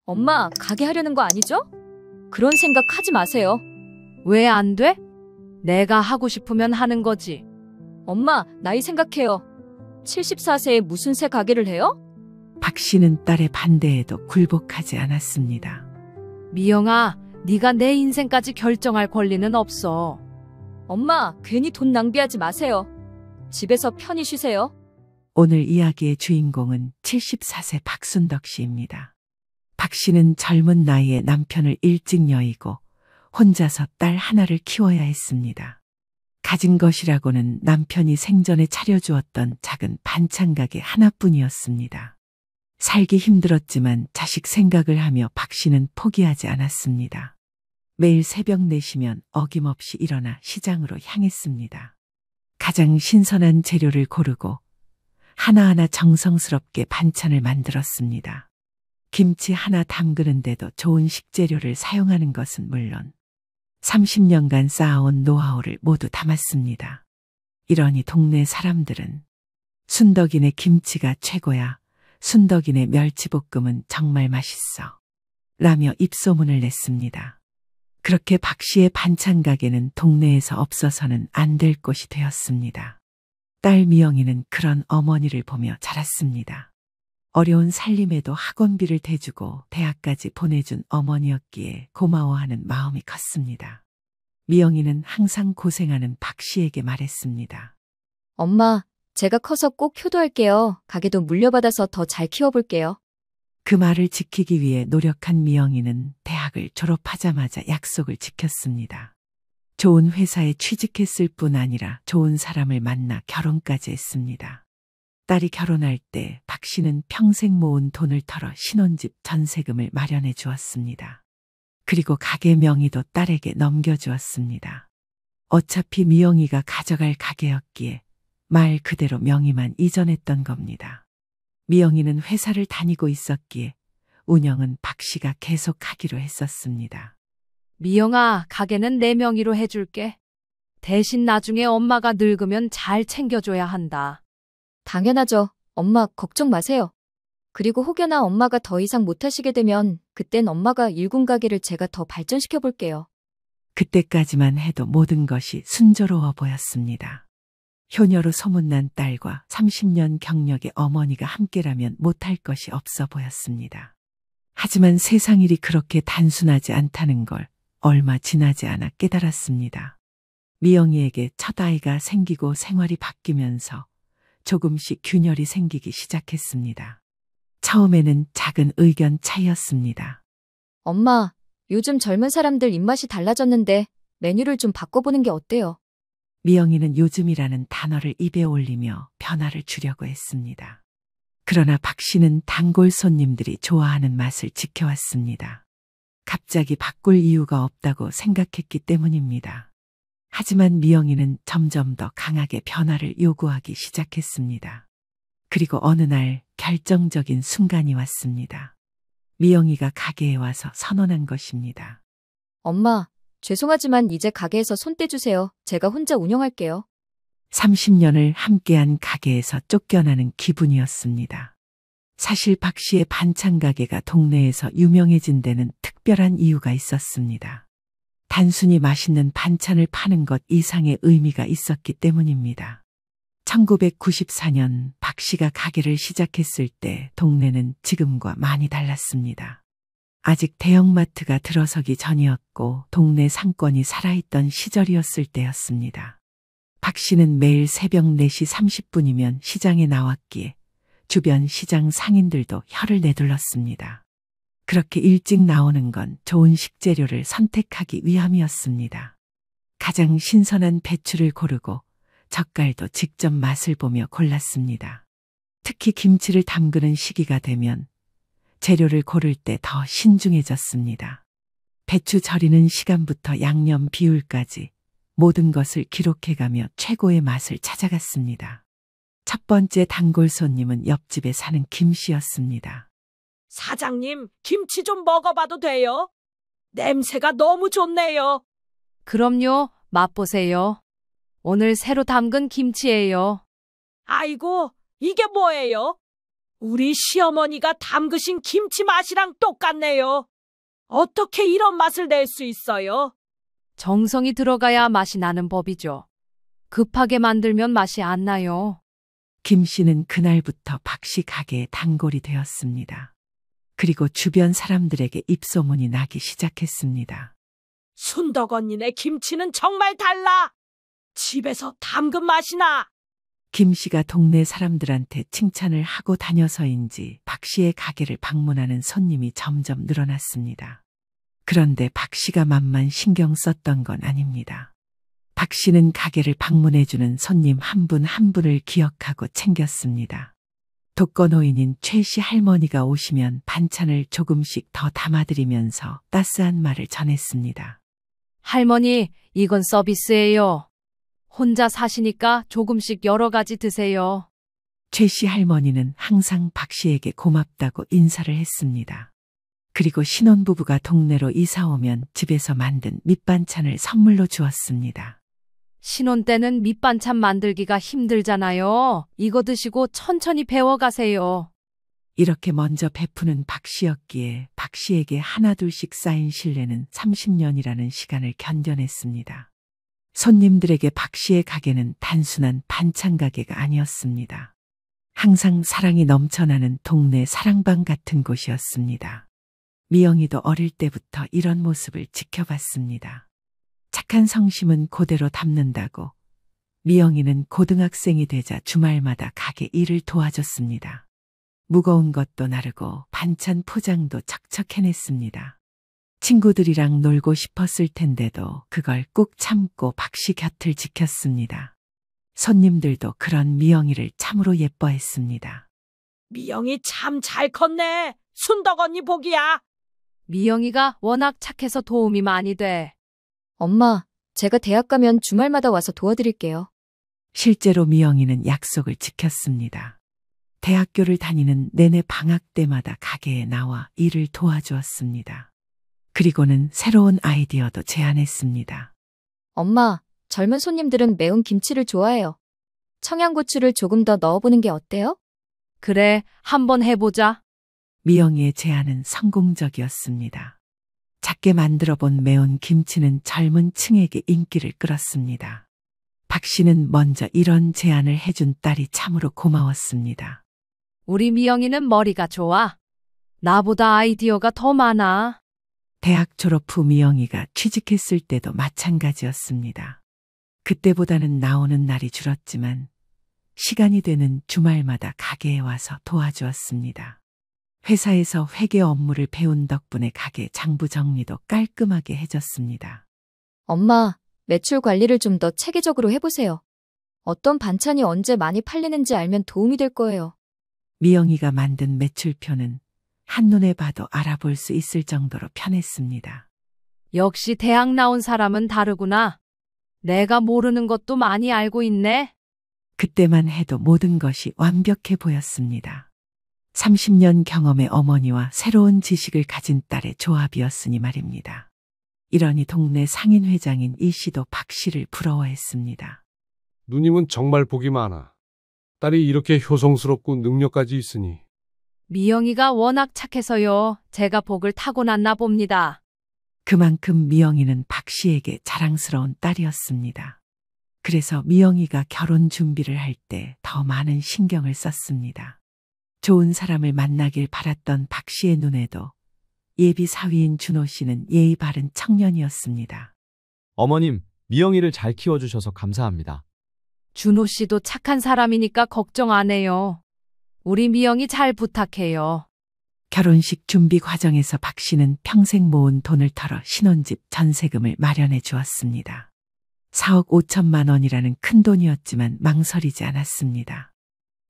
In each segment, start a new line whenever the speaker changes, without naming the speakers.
엄마, 가게 하려는 거 아니죠? 그런 생각 하지 마세요.
왜 안 돼? 내가 하고 싶으면 하는 거지.
엄마, 나이 생각해요. 74세에 무슨 새 가게를 해요?
박 씨는 딸의 반대에도 굴복하지 않았습니다.
미영아, 네가 내 인생까지 결정할 권리는 없어.
엄마, 괜히 돈 낭비하지 마세요. 집에서 편히 쉬세요.
오늘 이야기의 주인공은 74세 박순덕 씨입니다. 박 씨는 젊은 나이에 남편을 일찍 여의고 혼자서 딸 하나를 키워야 했습니다. 가진 것이라고는 남편이 생전에 차려주었던 작은 반찬 가게 하나뿐이었습니다. 살기 힘들었지만 자식 생각을 하며 박 씨는 포기하지 않았습니다. 매일 새벽 4시면 어김없이 일어나 시장으로 향했습니다. 가장 신선한 재료를 고르고 하나하나 정성스럽게 반찬을 만들었습니다. 김치 하나 담그는데도 좋은 식재료를 사용하는 것은 물론 30년간 쌓아온 노하우를 모두 담았습니다. 이러니 동네 사람들은 순덕이네 김치가 최고야. 순덕이네 멸치볶음은 정말 맛있어. 라며 입소문을 냈습니다. 그렇게 박 씨의 반찬 가게는 동네에서 없어서는 안 될 곳이 되었습니다. 딸 미영이는 그런 어머니를 보며 자랐습니다. 어려운 살림에도 학원비를 대주고 대학까지 보내준 어머니였기에 고마워하는 마음이 컸습니다. 미영이는 항상 고생하는 박 씨에게 말했습니다.
엄마, 제가 커서 꼭 효도할게요. 가게도 물려받아서 더 잘 키워볼게요.
그 말을 지키기 위해 노력한 미영이는 대학을 졸업하자마자 약속을 지켰습니다. 좋은 회사에 취직했을 뿐 아니라 좋은 사람을 만나 결혼까지 했습니다. 딸이 결혼할 때 박 씨는 평생 모은 돈을 털어 신혼집 전세금을 마련해 주었습니다. 그리고 가게 명의도 딸에게 넘겨주었습니다. 어차피 미영이가 가져갈 가게였기에 말 그대로 명의만 이전했던 겁니다. 미영이는 회사를 다니고 있었기에 운영은 박 씨가 계속하기로 했었습니다.
미영아, 가게는 내 명의로 해줄게. 대신 나중에 엄마가 늙으면 잘 챙겨줘야 한다.
당연하죠. 엄마, 걱정 마세요. 그리고 혹여나 엄마가 더 이상 못하시게 되면 그땐 엄마가 일군 가게를 제가 더 발전시켜 볼게요.
그때까지만 해도 모든 것이 순조로워 보였습니다. 효녀로 소문난 딸과 30년 경력의 어머니가 함께라면 못할 것이 없어 보였습니다. 하지만 세상 일이 그렇게 단순하지 않다는 걸 얼마 지나지 않아 깨달았습니다. 미영이에게 첫 아이가 생기고 생활이 바뀌면서 조금씩 균열이 생기기 시작했습니다. 처음에는 작은 의견 차이였습니다.
엄마, 요즘 젊은 사람들 입맛이 달라졌는데 메뉴를 좀 바꿔보는 게 어때요?
미영이는 요즘이라는 단어를 입에 올리며 변화를 주려고 했습니다. 그러나 박 씨는 단골 손님들이 좋아하는 맛을 지켜왔습니다. 갑자기 바꿀 이유가 없다고 생각했기 때문입니다. 하지만 미영이는 점점 더 강하게 변화를 요구하기 시작했습니다. 그리고 어느 날 결정적인 순간이 왔습니다. 미영이가 가게에 와서 선언한 것입니다.
엄마, 죄송하지만 이제 가게에서 손 떼주세요. 제가 혼자 운영할게요.
30년을 함께한 가게에서 쫓겨나는 기분이었습니다. 사실 박 씨의 반찬 가게가 동네에서 유명해진 데는 특별한 이유가 있었습니다. 단순히 맛있는 반찬을 파는 것 이상의 의미가 있었기 때문입니다. 1994년 박 씨가 가게를 시작했을 때 동네는 지금과 많이 달랐습니다. 아직 대형마트가 들어서기 전이었고 동네 상권이 살아있던 시절이었을 때였습니다. 박 씨는 매일 새벽 4시 30분이면 시장에 나왔기에 주변 시장 상인들도 혀를 내둘렀습니다. 그렇게 일찍 나오는 건 좋은 식재료를 선택하기 위함이었습니다. 가장 신선한 배추를 고르고 젓갈도 직접 맛을 보며 골랐습니다. 특히 김치를 담그는 시기가 되면 재료를 고를 때 더 신중해졌습니다. 배추 절이는 시간부터 양념 비율까지 모든 것을 기록해가며 최고의 맛을 찾아갔습니다. 첫 번째 단골 손님은 옆집에 사는 김 씨였습니다.
사장님, 김치 좀 먹어봐도 돼요? 냄새가 너무 좋네요.
그럼요, 맛보세요. 오늘 새로 담근 김치예요.
아이고, 이게 뭐예요? 우리 시어머니가 담그신 김치 맛이랑 똑같네요. 어떻게 이런 맛을 낼 수 있어요?
정성이 들어가야 맛이 나는 법이죠. 급하게 만들면 맛이 안 나요.
김 씨는 그날부터 박 씨 가게의 단골이 되었습니다. 그리고 주변 사람들에게 입소문이 나기 시작했습니다.
순덕 언니네 김치는 정말 달라. 집에서 담근 맛이 나.
김 씨가 동네 사람들한테 칭찬을 하고 다녀서인지 박 씨의 가게를 방문하는 손님이 점점 늘어났습니다. 그런데 박 씨가 맘만 신경 썼던 건 아닙니다. 박 씨는 가게를 방문해주는 손님 한 분 한 분을 기억하고 챙겼습니다. 독거노인인 최 씨 할머니가 오시면 반찬을 조금씩 더 담아드리면서 따스한 말을 전했습니다.
할머니, 이건 서비스예요. 혼자 사시니까 조금씩 여러 가지 드세요.
최 씨 할머니는 항상 박 씨에게 고맙다고 인사를 했습니다. 그리고 신혼부부가 동네로 이사 오면 집에서 만든 밑반찬을 선물로 주었습니다.
신혼 때는 밑반찬 만들기가 힘들잖아요. 이거 드시고 천천히 배워가세요.
이렇게 먼저 베푸는 박 씨였기에 박 씨에게 하나둘씩 쌓인 신뢰는 30년이라는 시간을 견뎌냈습니다. 손님들에게 박 씨의 가게는 단순한 반찬 가게가 아니었습니다. 항상 사랑이 넘쳐나는 동네 사랑방 같은 곳이었습니다. 미영이도 어릴 때부터 이런 모습을 지켜봤습니다. 착한 성심은 그대로 담는다고 미영이는 고등학생이 되자 주말마다 가게 일을 도와줬습니다. 무거운 것도 나르고 반찬 포장도 척척 해냈습니다. 친구들이랑 놀고 싶었을 텐데도 그걸 꾹 참고 박 씨 곁을 지켰습니다. 손님들도 그런 미영이를 참으로 예뻐했습니다.
미영이 참 잘 컸네. 순덕 언니 복이야.
미영이가 워낙 착해서 도움이 많이 돼.
엄마, 제가 대학 가면 주말마다 와서 도와드릴게요.
실제로 미영이는 약속을 지켰습니다. 대학교를 다니는 내내 방학 때마다 가게에 나와 일을 도와주었습니다. 그리고는 새로운 아이디어도 제안했습니다.
엄마, 젊은 손님들은 매운 김치를 좋아해요. 청양고추를 조금 더 넣어보는 게 어때요?
그래, 한번 해보자.
미영이의 제안은 성공적이었습니다. 작게 만들어 본 매운 김치는 젊은 층에게 인기를 끌었습니다. 박 씨는 먼저 이런 제안을 해준 딸이 참으로 고마웠습니다.
우리 미영이는 머리가 좋아. 나보다 아이디어가 더 많아.
대학 졸업 후 미영이가 취직했을 때도 마찬가지였습니다. 그때보다는 나오는 날이 줄었지만 시간이 되는 주말마다 가게에 와서 도와주었습니다. 회사에서 회계 업무를 배운 덕분에 가게 장부 정리도 깔끔하게 해줬습니다.
엄마, 매출 관리를 좀 더 체계적으로 해보세요. 어떤 반찬이 언제 많이 팔리는지 알면 도움이 될 거예요.
미영이가 만든 매출표는 한눈에 봐도 알아볼 수 있을 정도로 편했습니다.
역시 대학 나온 사람은 다르구나. 내가 모르는 것도 많이 알고 있네.
그때만 해도 모든 것이 완벽해 보였습니다. 30년 경험의 어머니와 새로운 지식을 가진 딸의 조합이었으니 말입니다. 이러니 동네 상인회장인 이 씨도 박 씨를 부러워했습니다.
누님은 정말 복이 많아. 딸이 이렇게 효성스럽고 능력까지 있으니.
미영이가 워낙 착해서요. 제가 복을 타고났나 봅니다.
그만큼 미영이는 박 씨에게 자랑스러운 딸이었습니다. 그래서 미영이가 결혼 준비를 할 때 더 많은 신경을 썼습니다. 좋은 사람을 만나길 바랐던 박 씨의 눈에도 예비 사위인 준호 씨는 예의 바른 청년이었습니다.
어머님, 미영이를 잘 키워주셔서 감사합니다.
준호 씨도 착한 사람이니까 걱정 안 해요. 우리 미영이 잘 부탁해요.
결혼식 준비 과정에서 박 씨는 평생 모은 돈을 털어 신혼집 전세금을 마련해 주었습니다. 4억 5천만 원이라는 큰 돈이었지만 망설이지 않았습니다.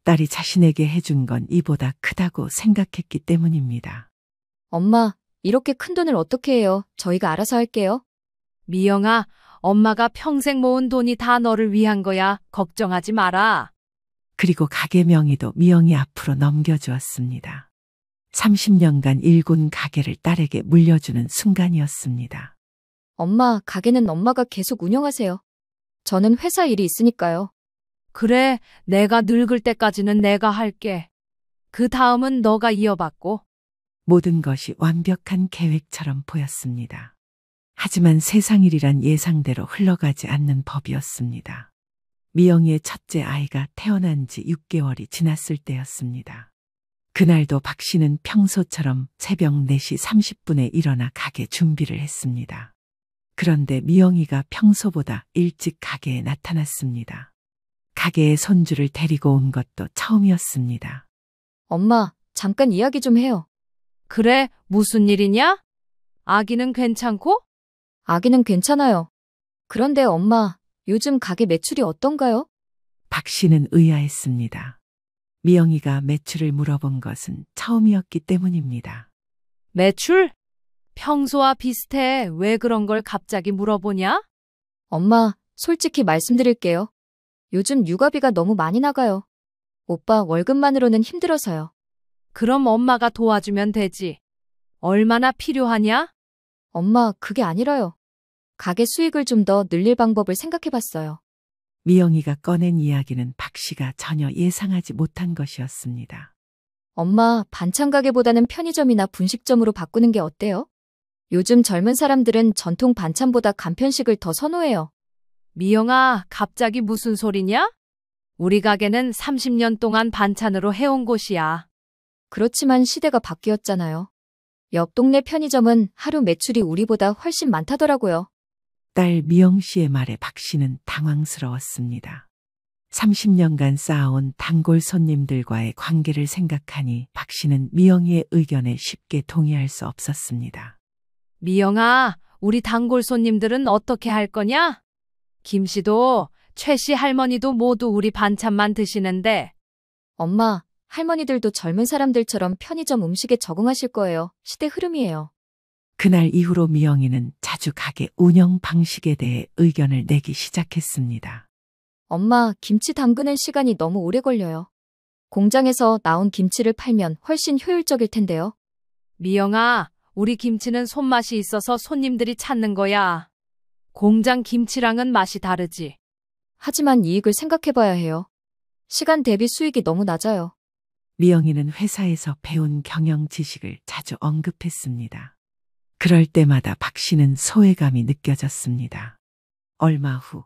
딸이 자신에게 해준 건 이보다 크다고 생각했기 때문입니다.
엄마, 이렇게 큰 돈을 어떻게 해요? 저희가 알아서 할게요.
미영아, 엄마가 평생 모은 돈이 다 너를 위한 거야. 걱정하지 마라.
그리고 가게 명의도 미영이 앞으로 넘겨주었습니다. 30년간 일군 가게를 딸에게 물려주는 순간이었습니다.
엄마, 가게는 엄마가 계속 운영하세요. 저는 회사 일이 있으니까요.
그래, 내가 늙을 때까지는 내가 할게. 그 다음은 너가 이어받고.
모든 것이 완벽한 계획처럼 보였습니다. 하지만 세상 일이란 예상대로 흘러가지 않는 법이었습니다. 미영이의 첫째 아이가 태어난 지 6개월이 지났을 때였습니다. 그날도 박 씨는 평소처럼 새벽 4시 30분에 일어나 가게 준비를 했습니다. 그런데 미영이가 평소보다 일찍 가게에 나타났습니다. 가게에 손주를 데리고 온 것도 처음이었습니다.
엄마, 잠깐 이야기 좀 해요.
그래, 무슨 일이냐? 아기는 괜찮고?
아기는 괜찮아요. 그런데 엄마, 요즘 가게 매출이 어떤가요?
박 씨는 의아했습니다. 미영이가 매출을 물어본 것은 처음이었기 때문입니다.
매출? 평소와 비슷해. 왜 그런 걸 갑자기 물어보냐?
엄마, 솔직히 말씀드릴게요. 요즘 육아비가 너무 많이 나가요. 오빠 월급만으로는 힘들어서요.
그럼 엄마가 도와주면 되지. 얼마나 필요하냐?
엄마, 그게 아니라요. 가게 수익을 좀 더 늘릴 방법을 생각해봤어요.
미영이가 꺼낸 이야기는 박 씨가 전혀 예상하지 못한 것이었습니다.
엄마, 반찬 가게보다는 편의점이나 분식점으로 바꾸는 게 어때요? 요즘 젊은 사람들은 전통 반찬보다 간편식을 더 선호해요.
미영아, 갑자기 무슨 소리냐? 우리 가게는 30년 동안 반찬으로 해온 곳이야.
그렇지만 시대가 바뀌었잖아요. 옆 동네 편의점은 하루 매출이 우리보다 훨씬 많다더라고요.
딸 미영 씨의 말에 박 씨는 당황스러웠습니다. 30년간 쌓아온 단골 손님들과의 관계를 생각하니 박 씨는 미영이의 의견에 쉽게 동의할 수 없었습니다.
미영아, 우리 단골 손님들은 어떻게 할 거냐? 김 씨도 최 씨 할머니도 모두 우리 반찬만 드시는데.
엄마, 할머니들도 젊은 사람들처럼 편의점 음식에 적응하실 거예요. 시대 흐름이에요.
그날 이후로 미영이는 자주 가게 운영 방식에 대해 의견을 내기 시작했습니다.
엄마, 김치 담그는 시간이 너무 오래 걸려요. 공장에서 나온 김치를 팔면 훨씬 효율적일 텐데요.
미영아, 우리 김치는 손맛이 있어서 손님들이 찾는 거야. 공장 김치랑은 맛이 다르지.
하지만 이익을 생각해봐야 해요. 시간 대비 수익이 너무 낮아요.
미영이는 회사에서 배운 경영 지식을 자주 언급했습니다. 그럴 때마다 박 씨는 소외감이 느껴졌습니다. 얼마 후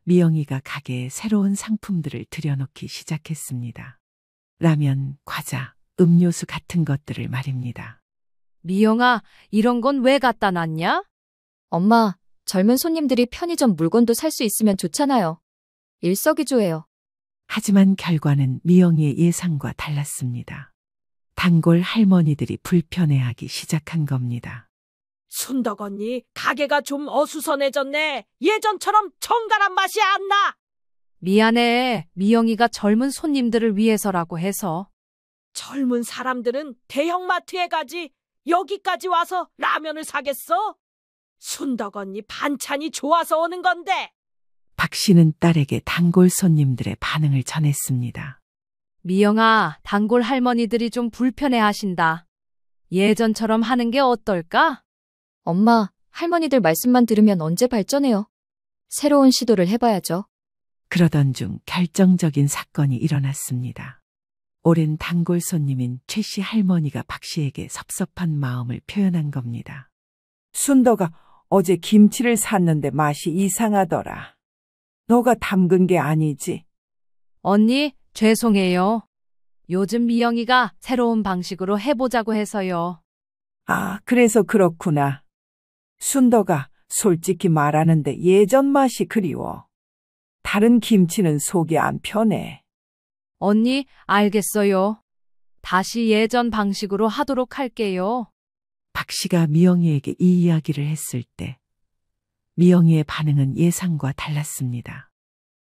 미영이가 가게에 새로운 상품들을 들여놓기 시작했습니다. 라면, 과자, 음료수 같은 것들을 말입니다.
미영아, 이런 건 왜 갖다 놨냐?
엄마, 젊은 손님들이 편의점 물건도 살 수 있으면 좋잖아요. 일석이조예요.
하지만 결과는 미영이의 예상과 달랐습니다. 단골 할머니들이 불편해하기 시작한 겁니다.
순덕 언니, 가게가 좀 어수선해졌네. 예전처럼 정갈한 맛이 안 나.
미안해. 미영이가 젊은 손님들을 위해서라고 해서.
젊은 사람들은 대형마트에 가지 여기까지 와서 라면을 사겠어? 순덕 언니 반찬이 좋아서 오는 건데.
박 씨는 딸에게 단골 손님들의 반응을 전했습니다.
미영아, 단골 할머니들이 좀 불편해 하신다. 예전처럼 하는 게 어떨까?
엄마, 할머니들 말씀만 들으면 언제 발전해요? 새로운 시도를 해봐야죠.
그러던 중 결정적인 사건이 일어났습니다. 오랜 단골 손님인 최 씨 할머니가 박 씨에게 섭섭한 마음을 표현한 겁니다.
순덕아, 어제 김치를 샀는데 맛이 이상하더라. 너가 담근 게 아니지?
언니, 죄송해요. 요즘 미영이가 새로운 방식으로 해보자고 해서요.
아, 그래서 그렇구나. 순덕아, 솔직히 말하는데 예전 맛이 그리워. 다른 김치는 속이 안 편해.
언니, 알겠어요. 다시 예전 방식으로 하도록 할게요.
박 씨가 미영이에게 이 이야기를 했을 때 미영이의 반응은 예상과 달랐습니다.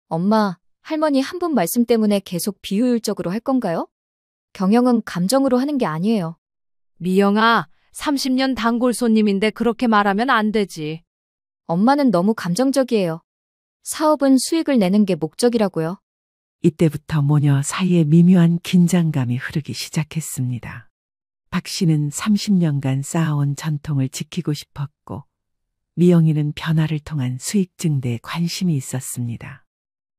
엄마, 할머니 한 분 말씀 때문에 계속 비효율적으로 할 건가요? 경영은 감정으로 하는 게 아니에요.
미영아, 30년 단골 손님인데 그렇게 말하면 안 되지.
엄마는 너무 감정적이에요. 사업은 수익을 내는 게 목적이라고요.
이때부터 모녀 사이에 미묘한 긴장감이 흐르기 시작했습니다. 박 씨는 30년간 쌓아온 전통을 지키고 싶었고 미영이는 변화를 통한 수익 증대에 관심이 있었습니다.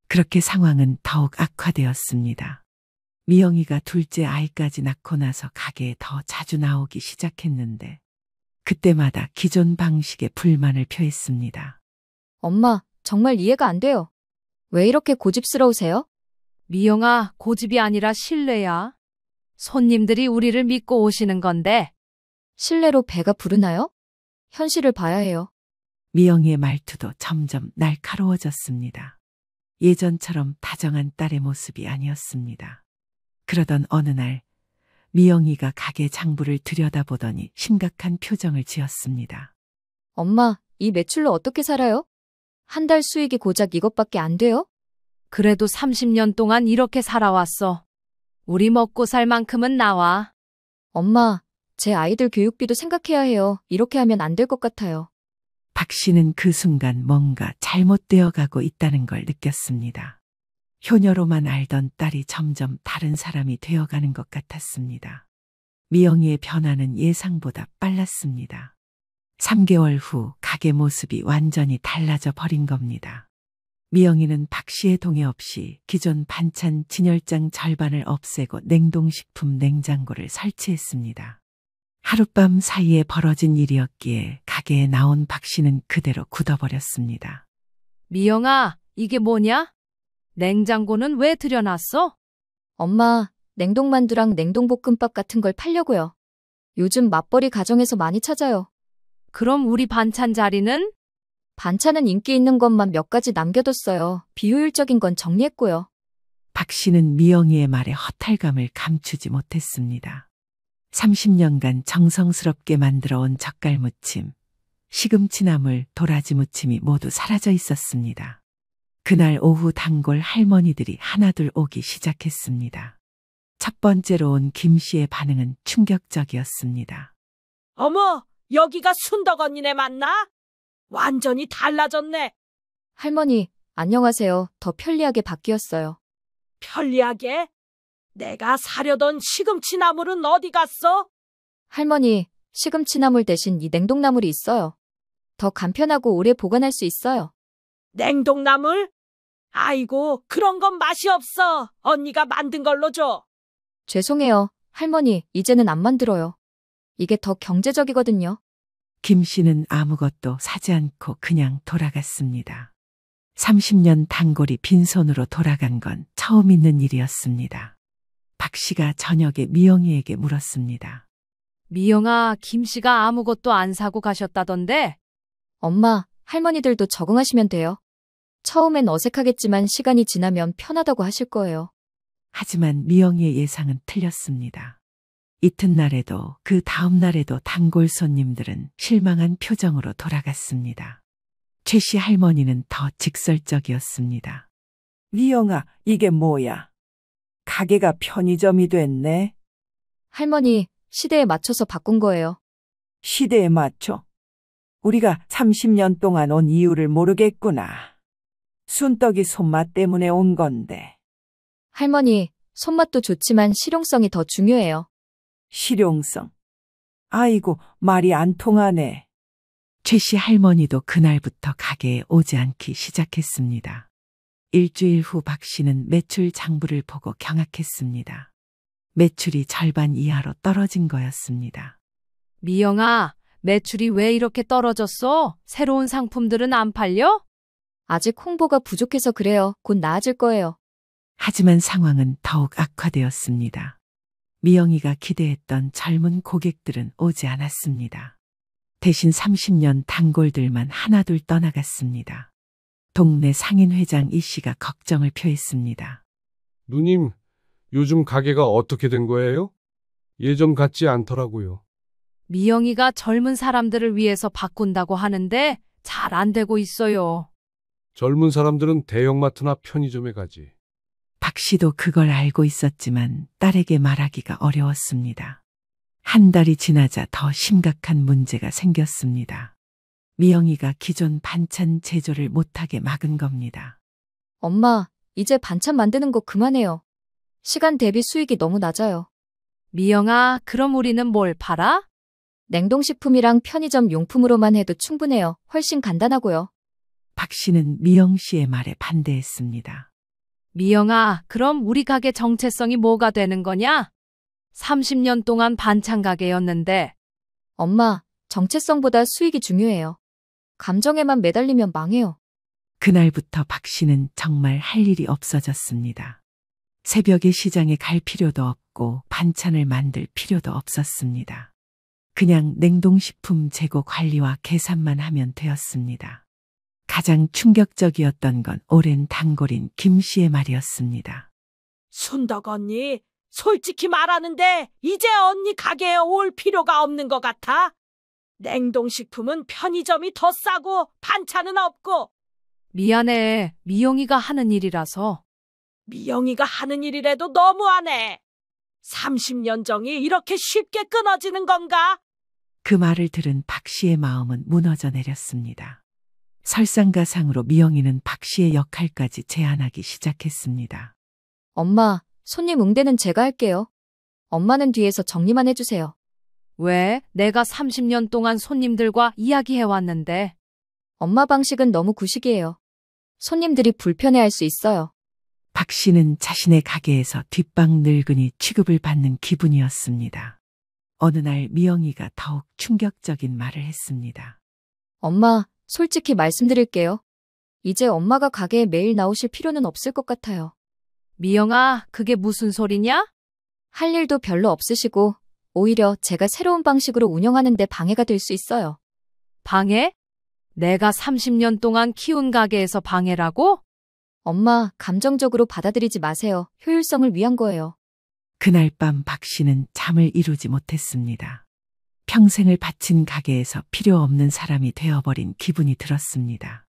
그렇게 상황은 더욱 악화되었습니다. 미영이가 둘째 아이까지 낳고 나서 가게에 더 자주 나오기 시작했는데 그때마다 기존 방식에 불만을 표했습니다.
엄마, 정말 이해가 안 돼요. 왜 이렇게 고집스러우세요?
미영아, 고집이 아니라 신뢰야. 손님들이 우리를 믿고 오시는 건데.
실례로 배가 부르나요? 현실을 봐야 해요.
미영이의 말투도 점점 날카로워졌습니다. 예전처럼 다정한 딸의 모습이 아니었습니다. 그러던 어느 날 미영이가 가게 장부를 들여다보더니 심각한 표정을 지었습니다.
엄마, 이 매출로 어떻게 살아요? 한 달 수익이 고작 이것밖에 안 돼요?
그래도 30년 동안 이렇게 살아왔어. 우리 먹고 살 만큼은 나와.
엄마, 제 아이들 교육비도 생각해야 해요. 이렇게 하면 안 될 것 같아요.
박 씨는 그 순간 뭔가 잘못되어 가고 있다는 걸 느꼈습니다. 효녀로만 알던 딸이 점점 다른 사람이 되어가는 것 같았습니다. 미영이의 변화는 예상보다 빨랐습니다. 3개월 후 가게 모습이 완전히 달라져 버린 겁니다. 미영이는 박 씨의 동의 없이 기존 반찬 진열장 절반을 없애고 냉동식품 냉장고를 설치했습니다. 하룻밤 사이에 벌어진 일이었기에 가게에 나온 박 씨는 그대로 굳어버렸습니다.
미영아, 이게 뭐냐? 냉장고는 왜 들여놨어?
엄마, 냉동만두랑 냉동볶음밥 같은 걸 팔려고요. 요즘 맞벌이 가정에서 많이 찾아요.
그럼 우리 반찬 자리는?
반찬은 인기 있는 것만 몇 가지 남겨뒀어요. 비효율적인 건 정리했고요.
박 씨는 미영이의 말에 허탈감을 감추지 못했습니다. 30년간 정성스럽게 만들어온 젓갈무침, 시금치나물, 도라지 무침이 모두 사라져 있었습니다. 그날 오후 단골 할머니들이 하나둘 오기 시작했습니다. 첫 번째로 온 김 씨의 반응은 충격적이었습니다.
어머, 여기가 순덕 언니네 맞나? 완전히 달라졌네.
할머니, 안녕하세요. 더 편리하게 바뀌었어요.
편리하게? 내가 사려던 시금치 나물은 어디 갔어?
할머니, 시금치나물 대신 이 냉동나물이 있어요. 더 간편하고 오래 보관할 수 있어요.
냉동나물? 아이고, 그런 건 맛이 없어. 언니가 만든 걸로 줘.
죄송해요. 할머니, 이제는 안 만들어요. 이게 더 경제적이거든요.
김 씨는 아무것도 사지 않고 그냥 돌아갔습니다. 30년 단골이 빈손으로 돌아간 건 처음 있는 일이었습니다. 박 씨가 저녁에 미영이에게 물었습니다.
미영아, 김 씨가 아무것도 안 사고 가셨다던데?
엄마, 할머니들도 적응하시면 돼요. 처음엔 어색하겠지만 시간이 지나면 편하다고 하실 거예요.
하지만 미영이의 예상은 틀렸습니다. 이튿날에도 그 다음날에도 단골 손님들은 실망한 표정으로 돌아갔습니다. 최 씨 할머니는 더 직설적이었습니다.
미영아, 이게 뭐야? 가게가 편의점이 됐네.
할머니, 시대에 맞춰서 바꾼 거예요.
시대에 맞춰. 우리가 30년 동안 온 이유를 모르겠구나. 순떡이 손맛 때문에 온 건데.
할머니, 손맛도 좋지만 실용성이 더 중요해요.
실용성. 아이고, 말이 안 통하네.
최 씨 할머니도 그날부터 가게에 오지 않기 시작했습니다. 일주일 후 박 씨는 매출 장부를 보고 경악했습니다. 매출이 절반 이하로 떨어진 거였습니다.
미영아, 매출이 왜 이렇게 떨어졌어? 새로운 상품들은 안 팔려?
아직 홍보가 부족해서 그래요. 곧 나아질 거예요.
하지만 상황은 더욱 악화되었습니다. 미영이가 기대했던 젊은 고객들은 오지 않았습니다. 대신 30년 단골들만 하나둘 떠나갔습니다. 동네 상인회장 이 씨가 걱정을 표했습니다.
누님, 요즘 가게가 어떻게 된 거예요? 예전 같지 않더라고요.
미영이가 젊은 사람들을 위해서 바꾼다고 하는데 잘 안 되고 있어요.
젊은 사람들은 대형마트나 편의점에 가지.
박 씨도 그걸 알고 있었지만 딸에게 말하기가 어려웠습니다. 한 달이 지나자 더 심각한 문제가 생겼습니다. 미영이가 기존 반찬 제조를 못하게 막은 겁니다.
엄마, 이제 반찬 만드는 거 그만해요. 시간 대비 수익이 너무 낮아요.
미영아, 그럼 우리는 뭘 팔아?
냉동식품이랑 편의점 용품으로만 해도 충분해요. 훨씬 간단하고요.
박 씨는 미영 씨의 말에 반대했습니다.
미영아, 그럼 우리 가게 정체성이 뭐가 되는 거냐? 30년 동안 반찬 가게였는데.
엄마, 정체성보다 수익이 중요해요. 감정에만 매달리면 망해요.
그날부터 박 씨는 정말 할 일이 없어졌습니다. 새벽에 시장에 갈 필요도 없고 반찬을 만들 필요도 없었습니다. 그냥 냉동식품 재고 관리와 계산만 하면 되었습니다. 가장 충격적이었던 건 오랜 단골인 김 씨의 말이었습니다.
순덕 언니, 솔직히 말하는데 이제 언니 가게에 올 필요가 없는 것 같아. 냉동식품은 편의점이 더 싸고 반찬은 없고.
미안해. 미영이가 하는 일이라서.
미영이가 하는 일이라도 너무하네. 30년 정이 이렇게 쉽게 끊어지는 건가?
그 말을 들은 박 씨의 마음은 무너져 내렸습니다. 설상가상으로 미영이는 박 씨의 역할까지 제안하기 시작했습니다.
엄마, 손님 응대는 제가 할게요. 엄마는 뒤에서 정리만 해주세요.
왜? 내가 30년 동안 손님들과 이야기해왔는데.
엄마 방식은 너무 구식이에요. 손님들이 불편해할 수 있어요.
박 씨는 자신의 가게에서 뒷방 늙은이 취급을 받는 기분이었습니다. 어느 날 미영이가 더욱 충격적인 말을 했습니다.
엄마, 솔직히 말씀드릴게요. 이제 엄마가 가게에 매일 나오실 필요는 없을 것 같아요.
미영아, 그게 무슨 소리냐?
할 일도 별로 없으시고 오히려 제가 새로운 방식으로 운영하는 데 방해가 될 수 있어요.
방해? 내가 30년 동안 키운 가게에서 방해라고?
엄마, 감정적으로 받아들이지 마세요. 효율성을 위한 거예요.
그날 밤 박 씨는 잠을 이루지 못했습니다. 평생을 바친 가게에서 필요 없는 사람이 되어버린 기분이 들었습니다.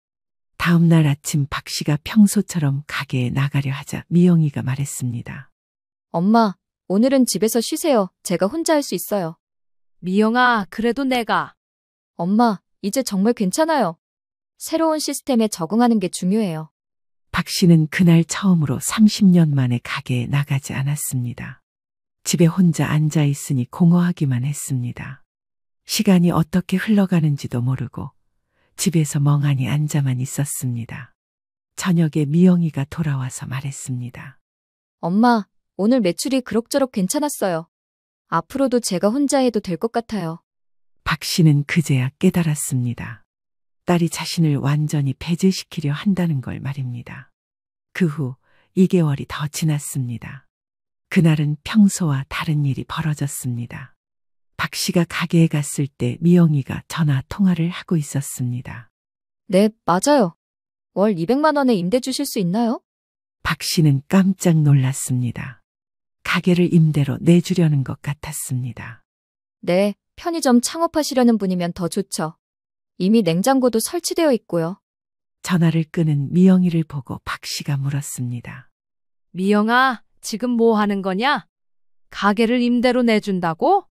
다음 날 아침 박 씨가 평소처럼 가게에 나가려 하자 미영이가 말했습니다.
엄마, 오늘은 집에서 쉬세요. 제가 혼자 할 수 있어요.
미영아, 그래도 내가.
엄마, 이제 정말 괜찮아요. 새로운 시스템에 적응하는 게 중요해요.
박 씨는 그날 처음으로 30년 만에 가게에 나가지 않았습니다. 집에 혼자 앉아 있으니 공허하기만 했습니다. 시간이 어떻게 흘러가는지도 모르고 집에서 멍하니 앉아만 있었습니다. 저녁에 미영이가 돌아와서 말했습니다.
엄마, 오늘 매출이 그럭저럭 괜찮았어요. 앞으로도 제가 혼자 해도 될 것 같아요.
박 씨는 그제야 깨달았습니다. 딸이 자신을 완전히 배제시키려 한다는 걸 말입니다. 그 후 2개월이 더 지났습니다. 그날은 평소와 다른 일이 벌어졌습니다. 박 씨가 가게에 갔을 때 미영이가 전화 통화를 하고 있었습니다.
네, 맞아요. 월 200만 원에 임대 주실 수 있나요?
박 씨는 깜짝 놀랐습니다. 가게를 임대로 내주려는 것 같았습니다.
네, 편의점 창업하시려는 분이면 더 좋죠. 이미 냉장고도 설치되어 있고요.
전화를 끄는 미영이를 보고 박 씨가 물었습니다.
미영아, 지금 뭐 하는 거냐? 가게를 임대로 내준다고?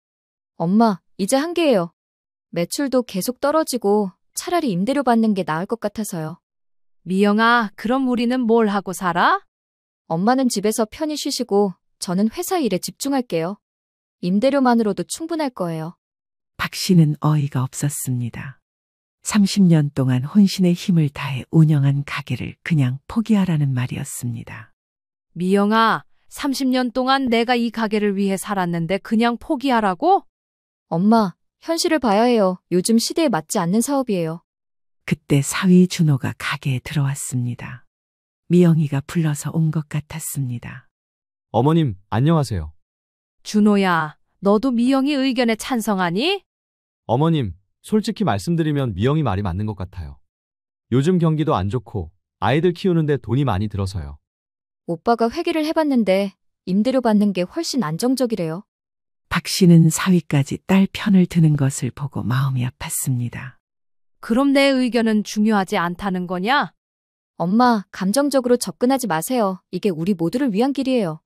엄마, 이제 한계예요. 매출도 계속 떨어지고 차라리 임대료 받는 게 나을 것 같아서요.
미영아, 그럼 우리는 뭘 하고 살아?
엄마는 집에서 편히 쉬시고 저는 회사 일에 집중할게요. 임대료만으로도 충분할 거예요.
박 씨는 어이가 없었습니다. 30년 동안 혼신의 힘을 다해 운영한 가게를 그냥 포기하라는 말이었습니다.
미영아, 30년 동안 내가 이 가게를 위해 살았는데 그냥 포기하라고?
엄마, 현실을 봐야 해요. 요즘 시대에 맞지 않는 사업이에요.
그때 사위 준호가 가게에 들어왔습니다. 미영이가 불러서 온 것 같았습니다.
어머님, 안녕하세요.
준호야, 너도 미영이 의견에 찬성하니?
어머님, 솔직히 말씀드리면 미영이 말이 맞는 것 같아요. 요즘 경기도 안 좋고 아이들 키우는데 돈이 많이 들어서요.
오빠가 회계를 해봤는데 임대료 받는 게 훨씬 안정적이래요.
박 씨는 사위까지 딸 편을 드는 것을 보고 마음이 아팠습니다.
그럼 내 의견은 중요하지 않다는 거냐?
엄마, 감정적으로 접근하지 마세요. 이게 우리 모두를 위한 길이에요.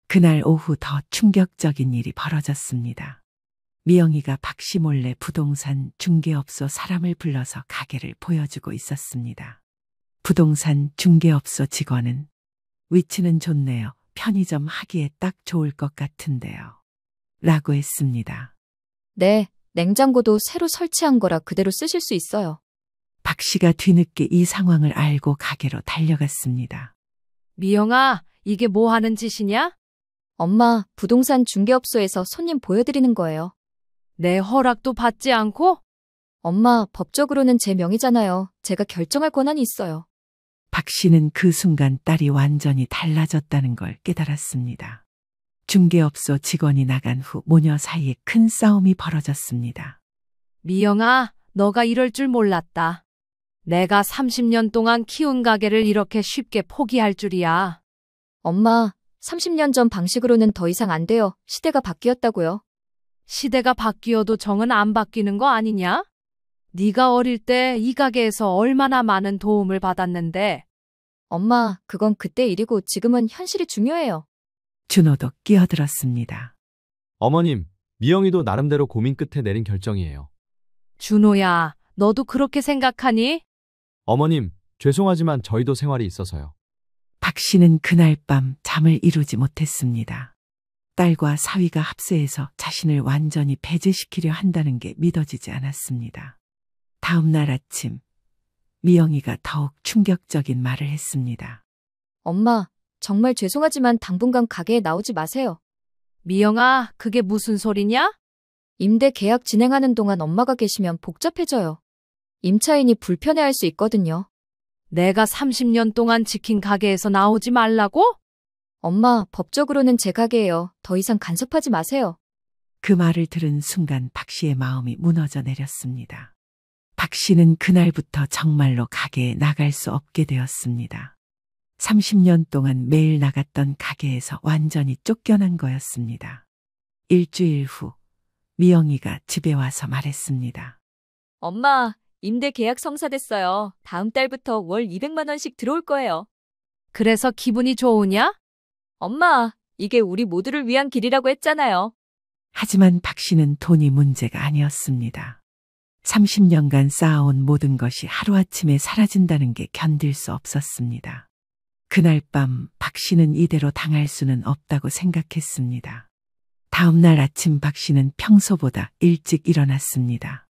그날 오후 더 충격적인 일이 벌어졌습니다. 미영이가 박 씨 몰래 부동산 중개업소 사람을 불러서 가게를 보여주고 있었습니다. 부동산 중개업소 직원은 위치는 좋네요. 편의점 하기에 딱 좋을 것 같은데요. 라고 했습니다.
네, 냉장고도 새로 설치한 거라 그대로 쓰실 수 있어요.
박 씨가 뒤늦게 이 상황을 알고 가게로 달려갔습니다.
미영아, 이게 뭐 하는 짓이냐?
엄마, 부동산 중개업소에서 손님 보여드리는 거예요.
내 허락도 받지 않고?
엄마, 법적으로는 제 명의잖아요. 제가 결정할 권한이 있어요.
박 씨는 그 순간 딸이 완전히 달라졌다는 걸 깨달았습니다. 중개업소 직원이 나간 후 모녀 사이에 큰 싸움이 벌어졌습니다.
미영아, 너가 이럴 줄 몰랐다. 내가 30년 동안 키운 가게를 이렇게 쉽게 포기할 줄이야.
엄마, 30년 전 방식으로는 더 이상 안 돼요. 시대가 바뀌었다고요.
시대가 바뀌어도 정은 안 바뀌는 거 아니냐? 네가 어릴 때 이 가게에서 얼마나 많은 도움을 받았는데.
엄마, 그건 그때 일이고 지금은 현실이 중요해요.
준호도 끼어들었습니다.
어머님, 미영이도 나름대로 고민 끝에 내린 결정이에요.
준호야, 너도 그렇게 생각하니?
어머님, 죄송하지만 저희도 생활이 있어서요.
박 씨는 그날 밤 잠을 이루지 못했습니다. 딸과 사위가 합세해서 자신을 완전히 배제시키려 한다는 게 믿어지지 않았습니다. 다음 날 아침, 미영이가 더욱 충격적인 말을 했습니다.
엄마, 정말 죄송하지만 당분간 가게에 나오지 마세요.
미영아, 그게 무슨 소리냐?
임대 계약 진행하는 동안 엄마가 계시면 복잡해져요. 임차인이 불편해할 수 있거든요.
내가 30년 동안 지킨 가게에서 나오지 말라고?
엄마, 법적으로는 제 가게예요. 더 이상 간섭하지 마세요.
그 말을 들은 순간 박 씨의 마음이 무너져 내렸습니다. 박 씨는 그날부터 정말로 가게에 나갈 수 없게 되었습니다. 30년 동안 매일 나갔던 가게에서 완전히 쫓겨난 거였습니다. 일주일 후 미영이가 집에 와서 말했습니다.
엄마, 임대 계약 성사됐어요. 다음 달부터 월 200만 원씩 들어올 거예요.
그래서 기분이 좋으냐?
엄마, 이게 우리 모두를 위한 길이라고 했잖아요.
하지만 박 씨는 돈이 문제가 아니었습니다. 30년간 쌓아온 모든 것이 하루아침에 사라진다는 게 견딜 수 없었습니다. 그날 밤 박 씨는 이대로 당할 수는 없다고 생각했습니다. 다음 날 아침 박 씨는 평소보다 일찍 일어났습니다.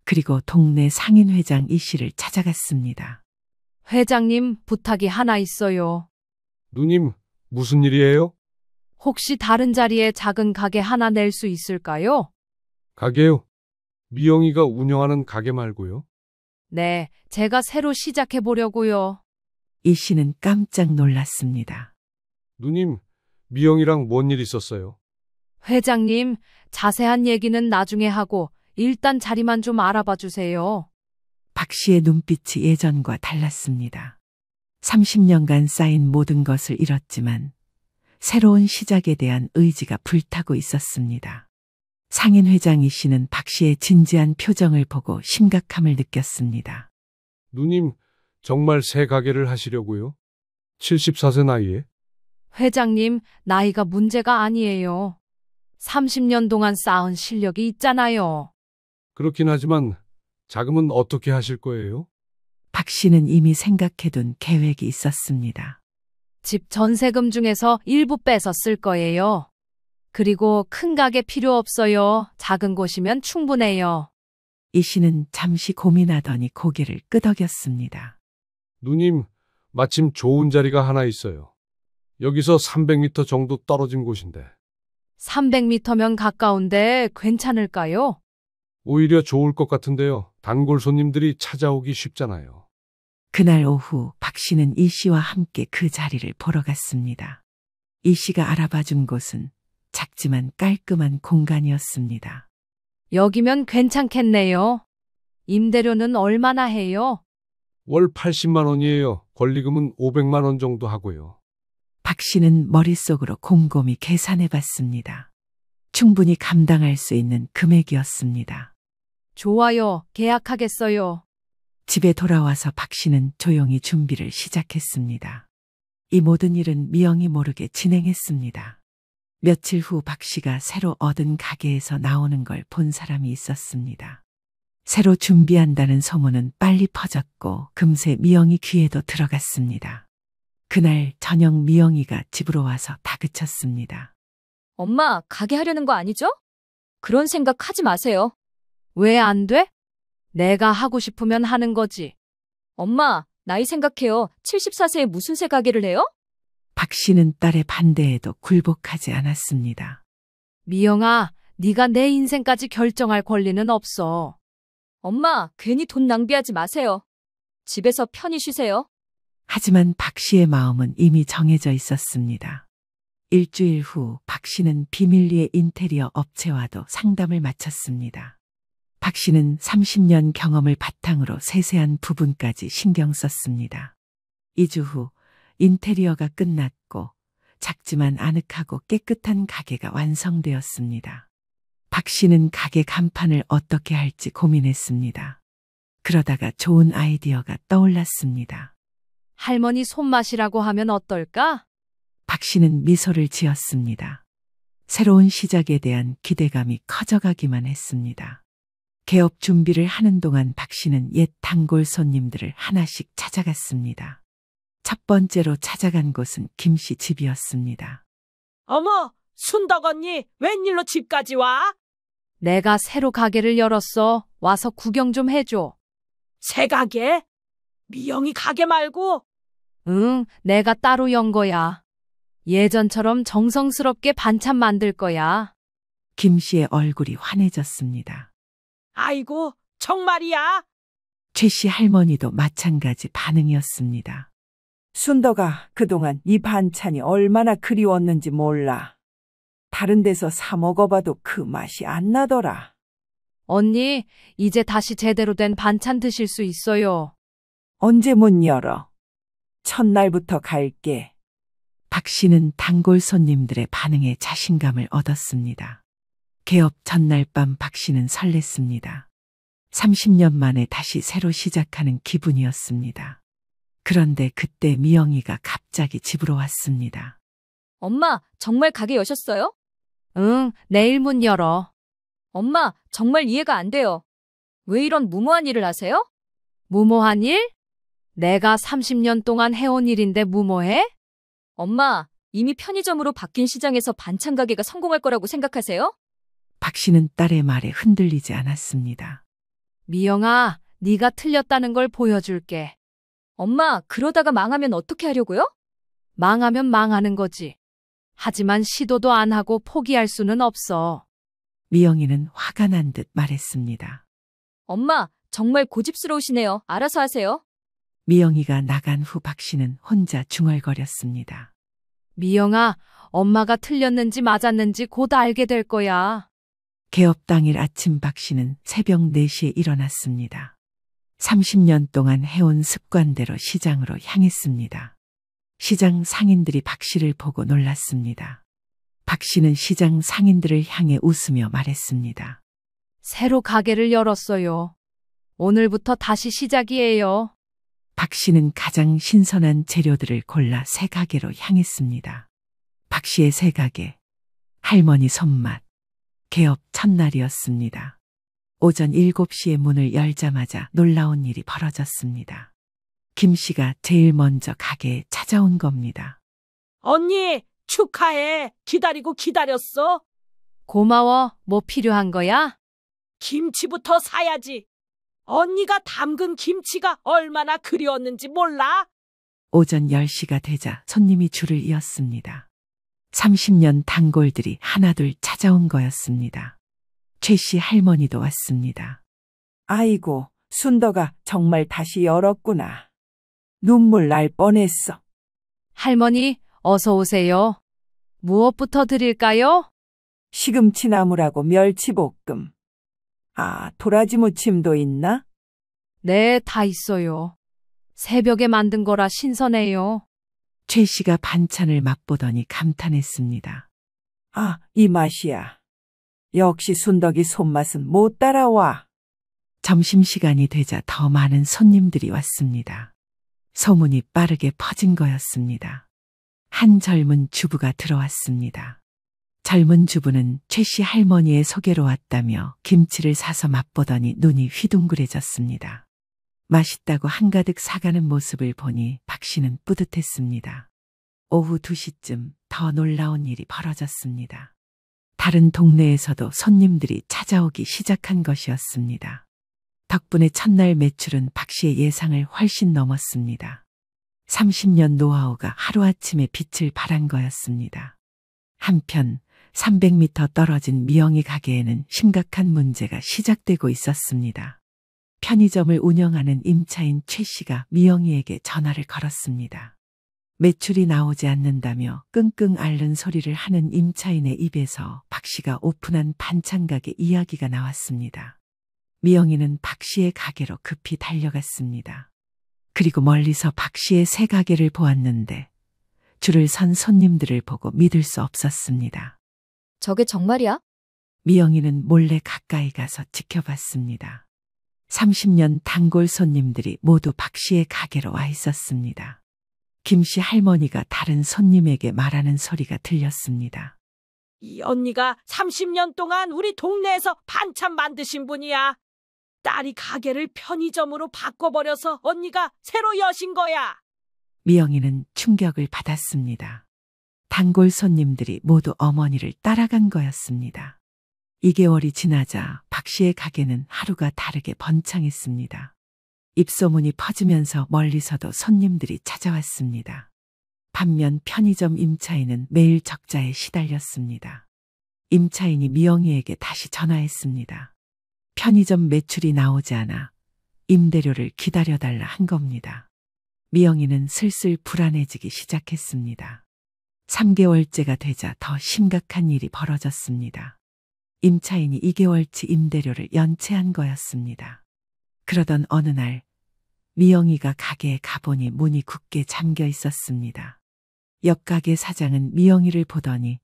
그리고 동네 상인회장 이 씨를 찾아갔습니다.
회장님, 부탁이 하나 있어요.
누님, 무슨 일이에요?
혹시 다른 자리에 작은 가게 하나 낼 수 있을까요?
가게요? 미영이가 운영하는 가게 말고요?
네, 제가 새로 시작해 보려고요.
이 씨는 깜짝 놀랐습니다.
누님, 미영이랑 뭔 일 있었어요?
회장님, 자세한 얘기는 나중에 하고 일단 자리만 좀 알아봐 주세요.
박 씨의 눈빛이 예전과 달랐습니다. 30년간 쌓인 모든 것을 잃었지만 새로운 시작에 대한 의지가 불타고 있었습니다. 상인회장 이 씨는 박 씨의 진지한 표정을 보고 심각함을 느꼈습니다.
누님, 정말 새 가게를 하시려고요? 74세 나이에?
회장님, 나이가 문제가 아니에요. 30년 동안 쌓은 실력이 있잖아요.
그렇긴 하지만 자금은 어떻게 하실 거예요?
박 씨는 이미 생각해둔 계획이 있었습니다.
집 전세금 중에서 일부 빼서 쓸 거예요. 그리고 큰 가게 필요 없어요. 작은 곳이면 충분해요.
이 씨는 잠시 고민하더니 고개를 끄덕였습니다.
누님, 마침 좋은 자리가 하나 있어요. 여기서 300m 정도 떨어진 곳인데
300m면 가까운데 괜찮을까요?
오히려 좋을 것 같은데요. 단골 손님들이 찾아오기 쉽잖아요.
그날 오후 박 씨는 이 씨와 함께 그 자리를 보러 갔습니다. 이 씨가 알아봐준 곳은 작지만 깔끔한 공간이었습니다.
여기면 괜찮겠네요. 임대료는 얼마나 해요?
월 80만 원이에요. 권리금은 500만 원 정도 하고요.
박 씨는 머릿속으로 곰곰이 계산해 봤습니다. 충분히 감당할 수 있는 금액이었습니다.
좋아요. 계약하겠어요.
집에 돌아와서 박 씨는 조용히 준비를 시작했습니다. 이 모든 일은 미영이 모르게 진행했습니다. 며칠 후 박 씨가 새로 얻은 가게에서 나오는 걸 본 사람이 있었습니다. 새로 준비한다는 소문은 빨리 퍼졌고 금세 미영이 귀에도 들어갔습니다. 그날 저녁 미영이가 집으로 와서 다그쳤습니다.
엄마, 가게 하려는 거 아니죠? 그런 생각 하지 마세요.
왜 안 돼? 내가 하고 싶으면 하는 거지.
엄마, 나이 생각해요. 74세에 무슨 새 가게를 해요?
박 씨는 딸의 반대에도 굴복하지 않았습니다.
미영아, 네가 내 인생까지 결정할 권리는 없어.
엄마, 괜히 돈 낭비하지 마세요. 집에서 편히 쉬세요.
하지만 박 씨의 마음은 이미 정해져 있었습니다. 일주일 후 박 씨는 비밀리에 인테리어 업체와도 상담을 마쳤습니다. 박 씨는 30년 경험을 바탕으로 세세한 부분까지 신경 썼습니다. 2주 후 인테리어가 끝났고 작지만 아늑하고 깨끗한 가게가 완성되었습니다. 박 씨는 가게 간판을 어떻게 할지 고민했습니다. 그러다가 좋은 아이디어가 떠올랐습니다.
할머니 손맛이라고 하면 어떨까?
박 씨는 미소를 지었습니다. 새로운 시작에 대한 기대감이 커져가기만 했습니다. 개업 준비를 하는 동안 박 씨는 옛 단골 손님들을 하나씩 찾아갔습니다. 첫 번째로 찾아간 곳은 김 씨 집이었습니다.
어머, 순덕 언니, 웬일로 집까지 와?
내가 새로 가게를 열었어. 와서 구경 좀 해줘.
새 가게? 미영이 가게 말고?
응, 내가 따로 연 거야. 예전처럼 정성스럽게 반찬 만들 거야.
김 씨의 얼굴이 환해졌습니다.
아이고, 정말이야?
최 씨 할머니도 마찬가지 반응이었습니다.
순덕아, 그동안 이 반찬이 얼마나 그리웠는지 몰라. 다른 데서 사 먹어봐도 그 맛이 안 나더라.
언니, 이제 다시 제대로 된 반찬 드실 수 있어요.
언제 문 열어? 첫날부터 갈게.
박 씨는 단골 손님들의 반응에 자신감을 얻었습니다. 개업 전날 밤 박 씨는 설렜습니다. 30년 만에 다시 새로 시작하는 기분이었습니다. 그런데 그때 미영이가 갑자기 집으로 왔습니다.
엄마, 정말 가게 여셨어요?
응, 내일 문 열어.
엄마, 정말 이해가 안 돼요. 왜 이런 무모한 일을 하세요?
무모한 일? 내가 30년 동안 해온 일인데 무모해?
엄마, 이미 편의점으로 바뀐 시장에서 반찬 가게가 성공할 거라고 생각하세요?
박 씨는 딸의 말에 흔들리지 않았습니다.
미영아, 네가 틀렸다는 걸 보여줄게.
엄마, 그러다가 망하면 어떻게 하려고요?
망하면 망하는 거지. 하지만 시도도 안 하고 포기할 수는 없어.
미영이는 화가 난 듯 말했습니다.
엄마, 정말 고집스러우시네요. 알아서 하세요.
미영이가 나간 후 박 씨는 혼자 중얼거렸습니다.
미영아, 엄마가 틀렸는지 맞았는지 곧 알게 될 거야.
개업 당일 아침 박 씨는 새벽 4시에 일어났습니다. 30년 동안 해온 습관대로 시장으로 향했습니다. 시장 상인들이 박 씨를 보고 놀랐습니다. 박 씨는 시장 상인들을 향해 웃으며 말했습니다.
새로 가게를 열었어요. 오늘부터 다시 시작이에요.
박 씨는 가장 신선한 재료들을 골라 새 가게로 향했습니다. 박 씨의 새 가게, 할머니 손맛, 개업 첫날이었습니다. 오전 7시에 문을 열자마자 놀라운 일이 벌어졌습니다. 김 씨가 제일 먼저 가게에 찾아온 겁니다.
언니, 축하해. 기다리고 기다렸어.
고마워. 뭐 필요한 거야?
김치부터 사야지. 언니가 담근 김치가 얼마나 그리웠는지 몰라?
오전 10시가 되자 손님이 줄을 이었습니다. 30년 단골들이 하나둘 찾아온 거였습니다. 최 씨 할머니도 왔습니다.
아이고, 순덕아, 정말 다시 열었구나. 눈물 날 뻔했어.
할머니, 어서 오세요. 무엇부터 드릴까요?
시금치 나물하고 멸치볶음. 아, 도라지 무침도 있나?
네, 다 있어요. 새벽에 만든 거라 신선해요.
최 씨가 반찬을 맛보더니 감탄했습니다.
아, 이 맛이야. 역시 순덕이 손맛은 못 따라와.
점심시간이 되자 더 많은 손님들이 왔습니다. 소문이 빠르게 퍼진 거였습니다. 한 젊은 주부가 들어왔습니다. 젊은 주부는 최 씨 할머니의 소개로 왔다며 김치를 사서 맛보더니 눈이 휘둥그레졌습니다. 맛있다고 한가득 사가는 모습을 보니 박 씨는 뿌듯했습니다. 오후 2시쯤 더 놀라운 일이 벌어졌습니다. 다른 동네에서도 손님들이 찾아오기 시작한 것이었습니다. 덕분에 첫날 매출은 박 씨의 예상을 훨씬 넘었습니다. 30년 노하우가 하루아침에 빛을 발한 거였습니다. 한편 300m 떨어진 미영이 가게에는 심각한 문제가 시작되고 있었습니다. 편의점을 운영하는 임차인 최 씨가 미영이에게 전화를 걸었습니다. 매출이 나오지 않는다며 끙끙 앓는 소리를 하는 임차인의 입에서 박 씨가 오픈한 반찬 가게 이야기가 나왔습니다. 미영이는 박 씨의 가게로 급히 달려갔습니다. 그리고 멀리서 박 씨의 새 가게를 보았는데 줄을 선 손님들을 보고 믿을 수 없었습니다.
저게 정말이야?
미영이는 몰래 가까이 가서 지켜봤습니다. 30년 단골 손님들이 모두 박 씨의 가게로 와 있었습니다. 김 씨 할머니가 다른 손님에게 말하는 소리가 들렸습니다.
이 언니가 30년 동안 우리 동네에서 반찬 만드신 분이야. 딸이 가게를 편의점으로 바꿔버려서 언니가 새로 여신 거야.
미영이는 충격을 받았습니다. 단골 손님들이 모두 어머니를 따라간 거였습니다. 2개월이 지나자 박 씨의 가게는 하루가 다르게 번창했습니다. 입소문이 퍼지면서 멀리서도 손님들이 찾아왔습니다. 반면 편의점 임차인은 매일 적자에 시달렸습니다. 임차인이 미영이에게 다시 전화했습니다. 편의점 매출이 나오지 않아 임대료를 기다려달라 한 겁니다. 미영이는 슬슬 불안해지기 시작했습니다. 3개월째가 되자 더 심각한 일이 벌어졌습니다. 임차인이 2개월치 임대료를 연체한 거였습니다. 그러던 어느 날 미영이가 가게에 가보니 문이 굳게 잠겨 있었습니다. 옆가게 사장은 미영이를 보더니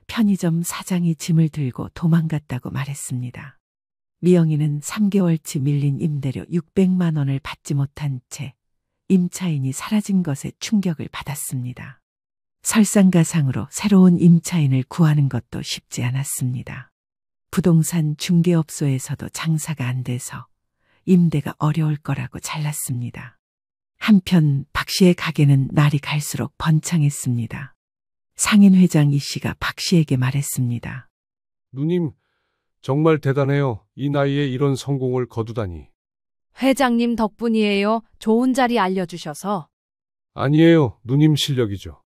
편의점 사장이 짐을 들고 도망갔다고 말했습니다. 미영이는 3개월치 밀린 임대료 600만 원을 받지 못한 채 임차인이 사라진 것에 충격을 받았습니다. 설상가상으로 새로운 임차인을 구하는 것도 쉽지 않았습니다. 부동산 중개업소에서도 장사가 안 돼서 임대가 어려울 거라고 잘랐습니다. 한편 박 씨의 가게는 날이 갈수록 번창했습니다. 상인 회장 이 씨가 박 씨에게 말했습니다.
누님, 정말 대단해요. 이 나이에 이런 성공을 거두다니.
회장님 덕분이에요. 좋은 자리 알려주셔서.
아니에요. 누님 실력이죠.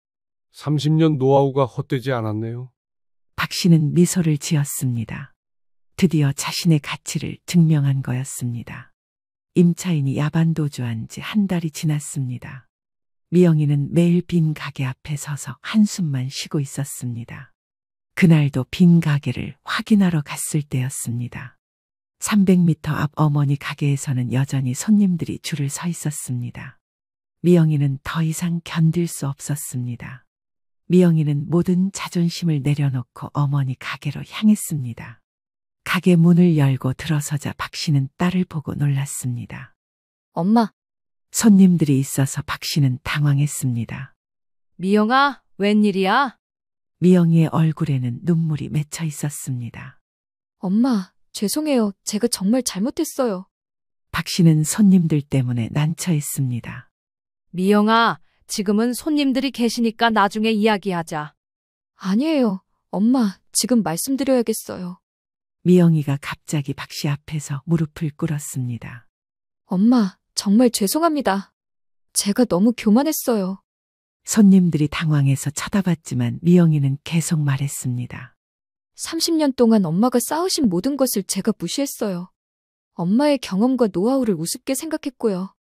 30년 노하우가 헛되지 않았네요.
박 씨는 미소를 지었습니다. 드디어 자신의 가치를 증명한 거였습니다. 임차인이 야반도주한 지 한 달이 지났습니다. 미영이는 매일 빈 가게 앞에 서서 한숨만 쉬고 있었습니다. 그날도 빈 가게를 확인하러 갔을 때였습니다. 300m 앞 어머니 가게에서는 여전히 손님들이 줄을 서 있었습니다. 미영이는 더 이상 견딜 수 없었습니다. 미영이는 모든 자존심을 내려놓고 어머니 가게로 향했습니다. 가게 문을 열고 들어서자 박 씨는 딸을 보고 놀랐습니다.
엄마,
손님들이 있어서 박 씨는 당황했습니다.
미영아, 웬일이야?
미영이의 얼굴에는 눈물이 맺혀 있었습니다.
엄마, 죄송해요. 제가 정말 잘못했어요.
박 씨는 손님들 때문에 난처했습니다.
미영아, 지금은 손님들이 계시니까 나중에 이야기하자.
아니에요. 엄마, 지금 말씀드려야겠어요.
미영이가 갑자기 박 씨 앞에서 무릎을 꿇었습니다.
엄마, 정말 죄송합니다. 제가 너무 교만했어요.
손님들이 당황해서 쳐다봤지만 미영이는 계속 말했습니다.
30년 동안 엄마가 쌓으신 모든 것을 제가 무시했어요. 엄마의 경험과 노하우를 우습게 생각했고요.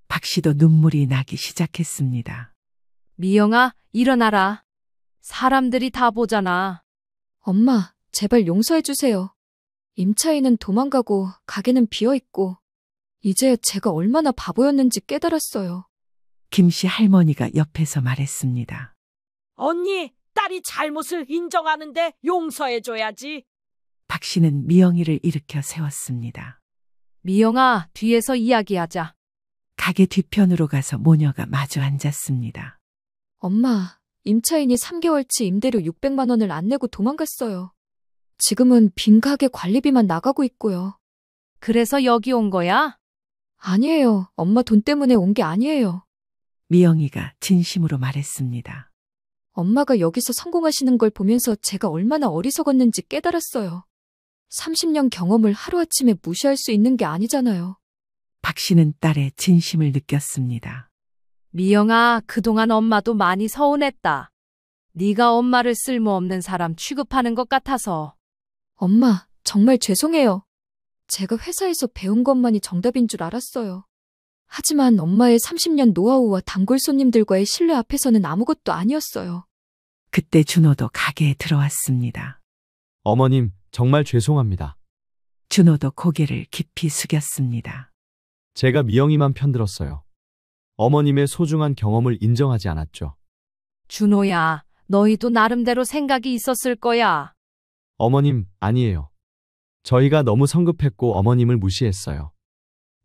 박 씨도 눈물이 나기 시작했습니다.
미영아, 일어나라. 사람들이 다 보잖아.
엄마, 제발 용서해 주세요. 임차인은 도망가고 가게는 비어있고 이제야 제가 얼마나 바보였는지 깨달았어요.
김 씨 할머니가 옆에서 말했습니다.
언니, 딸이 잘못을 인정하는데 용서해줘야지.
박 씨는 미영이를 일으켜 세웠습니다.
미영아, 뒤에서 이야기하자.
가게 뒤편으로 가서 모녀가 마주 앉았습니다.
엄마, 임차인이 3개월치 임대료 600만 원을 안 내고 도망갔어요. 지금은 빈 가게 관리비만 나가고 있고요.
그래서 여기 온 거야?
아니에요. 엄마 돈 때문에 온 게 아니에요.
미영이가 진심으로 말했습니다.
엄마가 여기서 성공하시는 걸 보면서 제가 얼마나 어리석었는지 깨달았어요. 30년 경험을 하루아침에 무시할 수 있는 게 아니잖아요.
박 씨는 딸의 진심을 느꼈습니다.
미영아, 그동안 엄마도 많이 서운했다. 네가 엄마를 쓸모없는 사람 취급하는 것 같아서.
엄마, 정말 죄송해요. 제가 회사에서 배운 것만이 정답인 줄 알았어요. 하지만 엄마의 30년 노하우와 단골 손님들과의 신뢰 앞에서는 아무것도 아니었어요.
그때 준호도 가게에 들어왔습니다.
어머님, 정말 죄송합니다.
준호도 고개를 깊이 숙였습니다.
제가 미영이만 편들었어요. 어머님의 소중한 경험을 인정하지 않았죠.
준호야, 너희도 나름대로 생각이 있었을 거야.
어머님, 아니에요. 저희가 너무 성급했고 어머님을 무시했어요.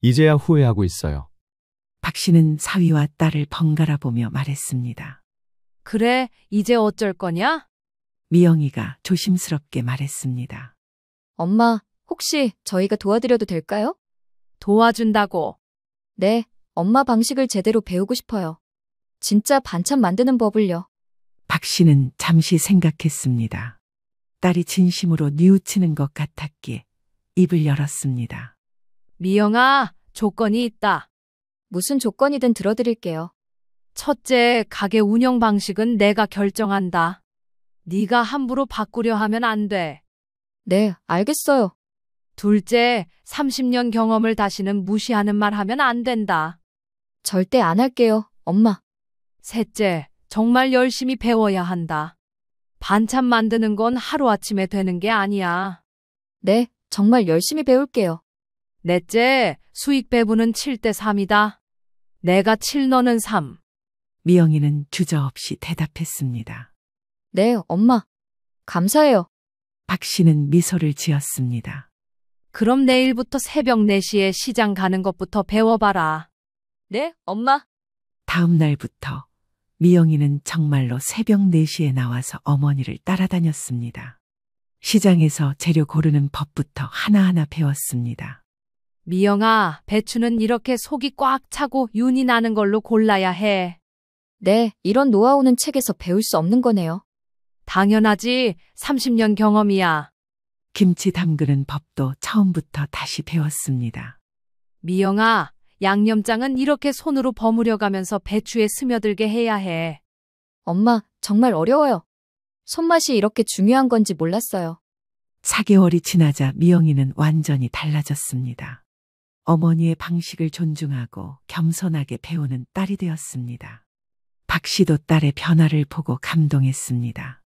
이제야 후회하고 있어요.
박 씨는 사위와 딸을 번갈아 보며 말했습니다.
그래, 이제 어쩔 거냐?
미영이가 조심스럽게 말했습니다.
엄마, 혹시 저희가 도와드려도 될까요?
도와준다고.
네, 엄마 방식을 제대로 배우고 싶어요. 진짜 반찬 만드는 법을요.
박 씨는 잠시 생각했습니다. 딸이 진심으로 뉘우치는 것 같았기에 입을 열었습니다.
미영아, 조건이 있다.
무슨 조건이든 들어드릴게요.
첫째, 가게 운영 방식은 내가 결정한다. 네가 함부로 바꾸려 하면 안 돼.
네, 알겠어요.
둘째, 30년 경험을 다시는 무시하는 말 하면 안 된다.
절대 안 할게요, 엄마.
셋째, 정말 열심히 배워야 한다. 반찬 만드는 건 하루아침에 되는 게 아니야.
네, 정말 열심히 배울게요.
넷째, 수익 배분은 7대 3이다. 내가 7, 너는 3.
미영이는 주저없이 대답했습니다.
네, 엄마. 감사해요.
박 씨는 미소를 지었습니다.
그럼 내일부터 새벽 4시에 시장 가는 것부터 배워봐라.
네, 엄마.
다음 날부터 미영이는 정말로 새벽 4시에 나와서 어머니를 따라다녔습니다. 시장에서 재료 고르는 법부터 하나하나 배웠습니다.
미영아, 배추는 이렇게 속이 꽉 차고 윤이 나는 걸로 골라야 해.
네, 이런 노하우는 책에서 배울 수 없는 거네요.
당연하지. 30년 경험이야.
김치 담그는 법도 처음부터 다시 배웠습니다.
미영아, 양념장은 이렇게 손으로 버무려 가면서 배추에 스며들게 해야 해.
엄마, 정말 어려워요. 손맛이 이렇게 중요한 건지 몰랐어요.
4개월이 지나자 미영이는 완전히 달라졌습니다. 어머니의 방식을 존중하고 겸손하게 배우는 딸이 되었습니다. 박 씨도 딸의 변화를 보고 감동했습니다.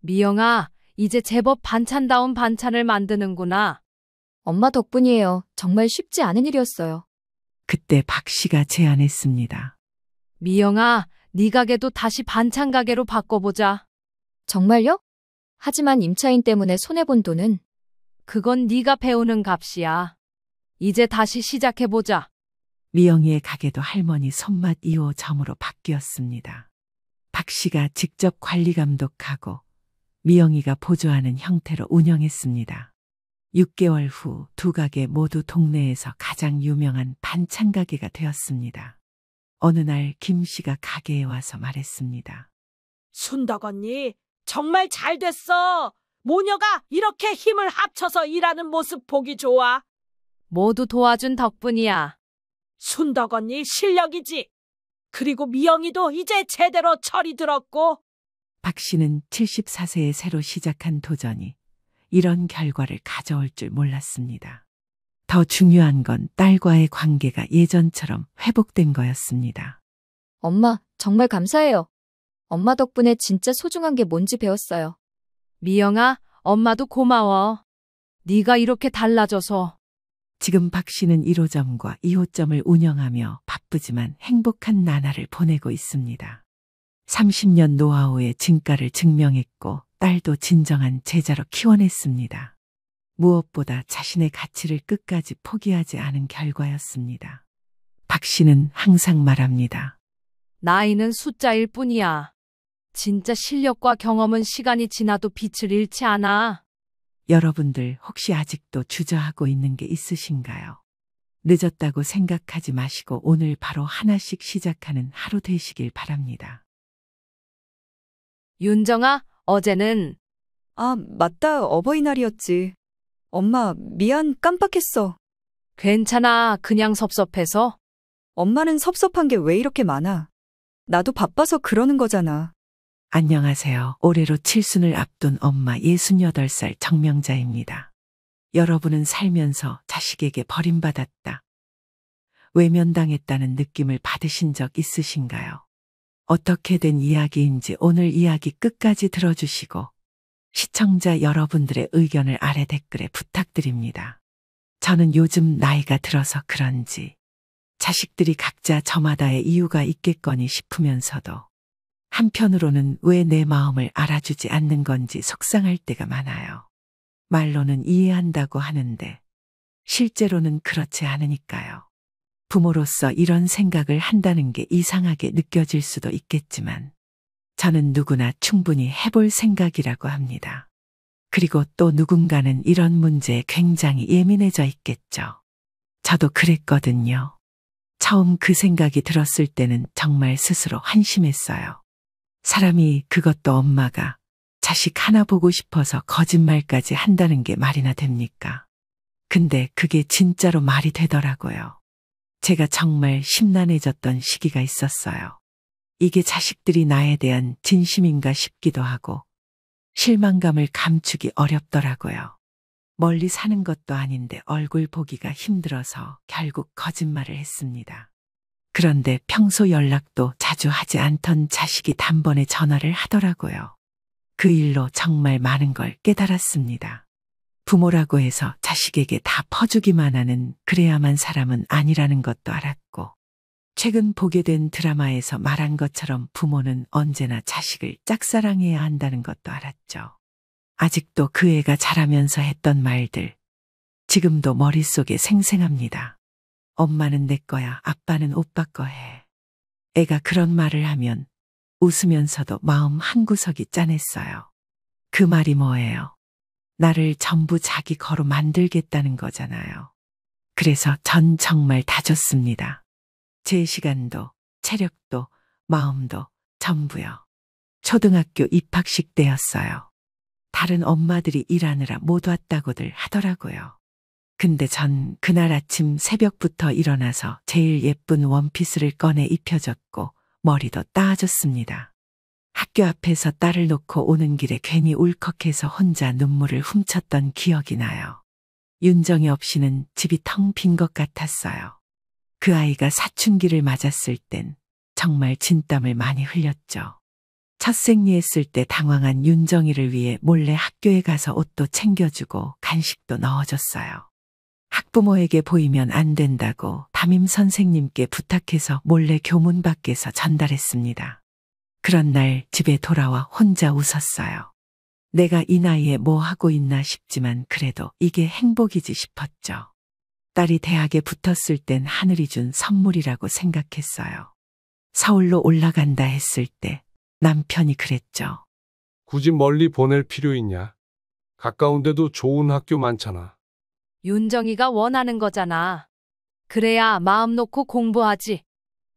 미영아, 이제 제법 반찬다운 반찬을 만드는구나.
엄마 덕분이에요. 정말 쉽지 않은 일이었어요.
그때 박 씨가 제안했습니다.
미영아, 네 가게도 다시 반찬 가게로 바꿔보자.
정말요? 하지만 임차인 때문에 손해본 돈은
그건 네가 배우는 값이야. 이제 다시 시작해보자.
미영이의 가게도 할머니 손맛 2호점으로 바뀌었습니다. 박 씨가 직접 관리 감독하고 미영이가 보조하는 형태로 운영했습니다. 6개월 후 두 가게 모두 동네에서 가장 유명한 반찬 가게가 되었습니다. 어느 날 김 씨가 가게에 와서 말했습니다.
순덕 언니, 정말 잘 됐어. 모녀가 이렇게 힘을 합쳐서 일하는 모습 보기 좋아.
모두 도와준 덕분이야.
순덕 언니 실력이지. 그리고 미영이도 이제 제대로 철이 들었고.
박 씨는 74세에 새로 시작한 도전이 이런 결과를 가져올 줄 몰랐습니다. 더 중요한 건 딸과의 관계가 예전처럼 회복된 거였습니다.
엄마, 정말 감사해요. 엄마 덕분에 진짜 소중한 게 뭔지 배웠어요.
미영아, 엄마도 고마워. 네가 이렇게 달라져서.
지금 박 씨는 1호점과 2호점을 운영하며 바쁘지만 행복한 나날을 보내고 있습니다. 30년 노하우의 진가를 증명했고 딸도 진정한 제자로 키워냈습니다. 무엇보다 자신의 가치를 끝까지 포기하지 않은 결과였습니다. 박 씨는 항상 말합니다.
나이는 숫자일 뿐이야. 진짜 실력과 경험은 시간이 지나도 빛을 잃지 않아.
여러분들 혹시 아직도 주저하고 있는 게 있으신가요? 늦었다고 생각하지 마시고 오늘 바로 하나씩 시작하는 하루 되시길 바랍니다.
윤정아, 어제는
아, 맞다. 어버이날이었지. 엄마, 미안. 깜빡했어.
괜찮아. 그냥 섭섭해서.
엄마는 섭섭한 게 왜 이렇게 많아? 나도 바빠서 그러는 거잖아.
안녕하세요. 올해로 칠순을 앞둔 엄마 68살 정명자입니다. 여러분은 살면서 자식에게 버림받았다, 외면당했다는 느낌을 받으신 적 있으신가요? 어떻게 된 이야기인지 오늘 이야기 끝까지 들어주시고 시청자 여러분들의 의견을 아래 댓글에 부탁드립니다. 저는 요즘 나이가 들어서 그런지 자식들이 각자 저마다의 이유가 있겠거니 싶으면서도 한편으로는 왜 내 마음을 알아주지 않는 건지 속상할 때가 많아요. 말로는 이해한다고 하는데 실제로는 그렇지 않으니까요. 부모로서 이런 생각을 한다는 게 이상하게 느껴질 수도 있겠지만 저는 누구나 충분히 해볼 생각이라고 합니다. 그리고 또 누군가는 이런 문제에 굉장히 예민해져 있겠죠. 저도 그랬거든요. 처음 그 생각이 들었을 때는 정말 스스로 한심했어요. 사람이, 그것도 엄마가 자식 하나 보고 싶어서 거짓말까지 한다는 게 말이나 됩니까? 근데 그게 진짜로 말이 되더라고요. 제가 정말 심란해졌던 시기가 있었어요. 이게 자식들이 나에 대한 진심인가 싶기도 하고 실망감을 감추기 어렵더라고요. 멀리 사는 것도 아닌데 얼굴 보기가 힘들어서 결국 거짓말을 했습니다. 그런데 평소 연락도 자주 하지 않던 자식이 단번에 전화를 하더라고요. 그 일로 정말 많은 걸 깨달았습니다. 부모라고 해서 자식에게 다 퍼주기만 하는 그래야만 사람은 아니라는 것도 알았고, 최근 보게 된 드라마에서 말한 것처럼 부모는 언제나 자식을 짝사랑해야 한다는 것도 알았죠. 아직도 그 애가 자라면서 했던 말들, 지금도 머릿속에 생생합니다. 엄마는 내 거야, 아빠는 오빠 거 해. 애가 그런 말을 하면 웃으면서도 마음 한구석이 짠했어요. 그 말이 뭐예요? 나를 전부 자기 거로 만들겠다는 거잖아요. 그래서 전 정말 다 줬습니다. 제 시간도, 체력도, 마음도 전부요. 초등학교 입학식 때였어요. 다른 엄마들이 일하느라 못 왔다고들 하더라고요. 근데 전 그날 아침 새벽부터 일어나서 제일 예쁜 원피스를 꺼내 입혀줬고 머리도 따아줬습니다. 학교 앞에서 딸을 놓고 오는 길에 괜히 울컥해서 혼자 눈물을 훔쳤던 기억이 나요. 윤정이 없이는 집이 텅 빈 것 같았어요. 그 아이가 사춘기를 맞았을 땐 정말 진땀을 많이 흘렸죠. 첫 생리했을 때 당황한 윤정이를 위해 몰래 학교에 가서 옷도 챙겨주고 간식도 넣어줬어요. 학부모에게 보이면 안 된다고 담임 선생님께 부탁해서 몰래 교문 밖에서 전달했습니다. 그런 날 집에 돌아와 혼자 웃었어요. 내가 이 나이에 뭐 하고 있나 싶지만 그래도 이게 행복이지 싶었죠. 딸이 대학에 붙었을 땐 하늘이 준 선물이라고 생각했어요. 서울로 올라간다 했을 때 남편이 그랬죠.
굳이 멀리 보낼 필요 있냐? 가까운데도 좋은 학교 많잖아.
윤정이가 원하는 거잖아. 그래야 마음 놓고 공부하지.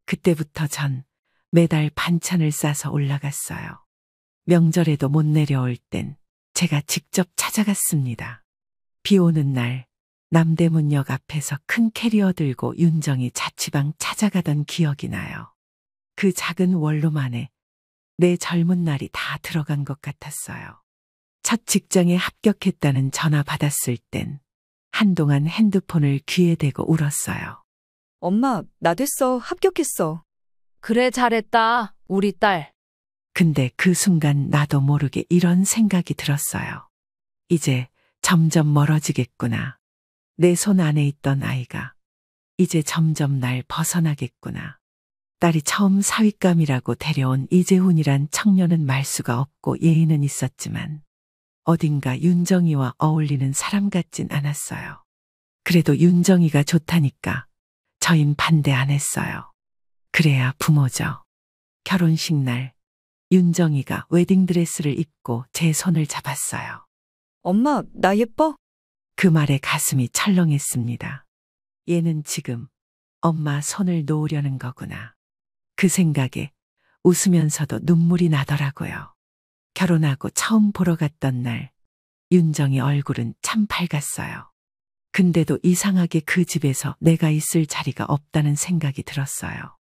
그때부터 전 매달 반찬을 싸서 올라갔어요. 명절에도 못 내려올 땐 제가 직접 찾아갔습니다. 비 오는 날 남대문역 앞에서 큰 캐리어 들고 윤정이 자취방 찾아가던 기억이 나요. 그 작은 원로만에 내 젊은 날이 다 들어간 것 같았어요. 첫 직장에 합격했다는 전화 받았을 땐 한동안 핸드폰을 귀에 대고 울었어요.
엄마, 나 됐어. 합격했어.
그래, 잘했다, 우리 딸.
근데 그 순간 나도 모르게 이런 생각이 들었어요. 이제 점점 멀어지겠구나. 내 손 안에 있던 아이가 이제 점점 날 벗어나겠구나. 딸이 처음 사윗감이라고 데려온 이재훈이란 청년은 말수가 없고 예의는 있었지만 어딘가 윤정이와 어울리는 사람 같진 않았어요. 그래도 윤정이가 좋다니까 저흰 반대 안 했어요. 그래야 부모죠. 결혼식 날 윤정이가 웨딩드레스를 입고 제 손을 잡았어요.
엄마, 나 예뻐?
그 말에 가슴이 철렁했습니다. 얘는 지금 엄마 손을 놓으려는 거구나. 그 생각에 웃으면서도 눈물이 나더라고요. 결혼하고 처음 보러 갔던 날 윤정이 얼굴은 참 밝았어요. 근데도 이상하게 그 집에서 내가 있을 자리가 없다는 생각이 들었어요.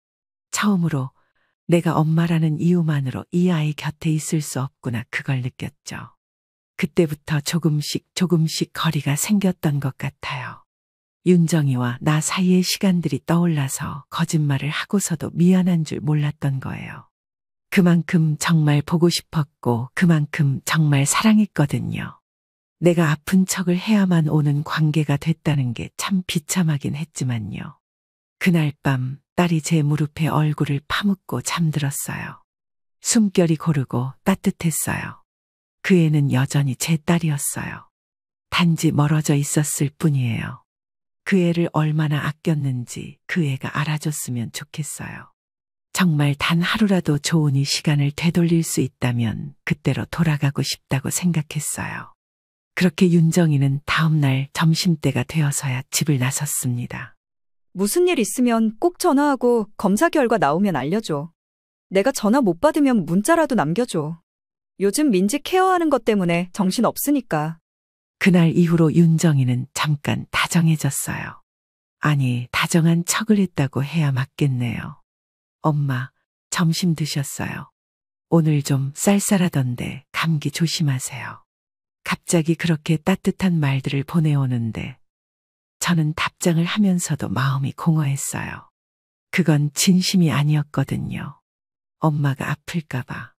처음으로 내가 엄마라는 이유만으로 이 아이 곁에 있을 수 없구나 그걸 느꼈죠. 그때부터 조금씩 거리가 생겼던 것 같아요. 윤정이와 나 사이의 시간들이 떠올라서 거짓말을 하고서도 미안한 줄 몰랐던 거예요. 그만큼 정말 보고 싶었고 그만큼 정말 사랑했거든요. 내가 아픈 척을 해야만 오는 관계가 됐다는 게 참 비참하긴 했지만요. 그날 밤 딸이 제 무릎에 얼굴을 파묻고 잠들었어요. 숨결이 고르고 따뜻했어요. 그 애는 여전히 제 딸이었어요. 단지 멀어져 있었을 뿐이에요. 그 애를 얼마나 아꼈는지 그 애가 알아줬으면 좋겠어요. 정말 단 하루라도 좋으니 시간을 되돌릴 수 있다면 그때로 돌아가고 싶다고 생각했어요. 그렇게 윤정이는 다음날 점심때가 되어서야 집을 나섰습니다.
무슨 일 있으면 꼭 전화하고 검사 결과 나오면 알려줘. 내가 전화 못 받으면 문자라도 남겨줘. 요즘 민지 케어하는 것 때문에 정신 없으니까.
그날 이후로 윤정이는 잠깐 다정해졌어요. 아니, 다정한 척을 했다고 해야 맞겠네요. 엄마, 점심 드셨어요? 오늘 좀 쌀쌀하던데 감기 조심하세요. 갑자기 그렇게 따뜻한 말들을 보내오는데 저는 답장을 하면서도 마음이 공허했어요. 그건 진심이 아니었거든요. 엄마가 아플까봐.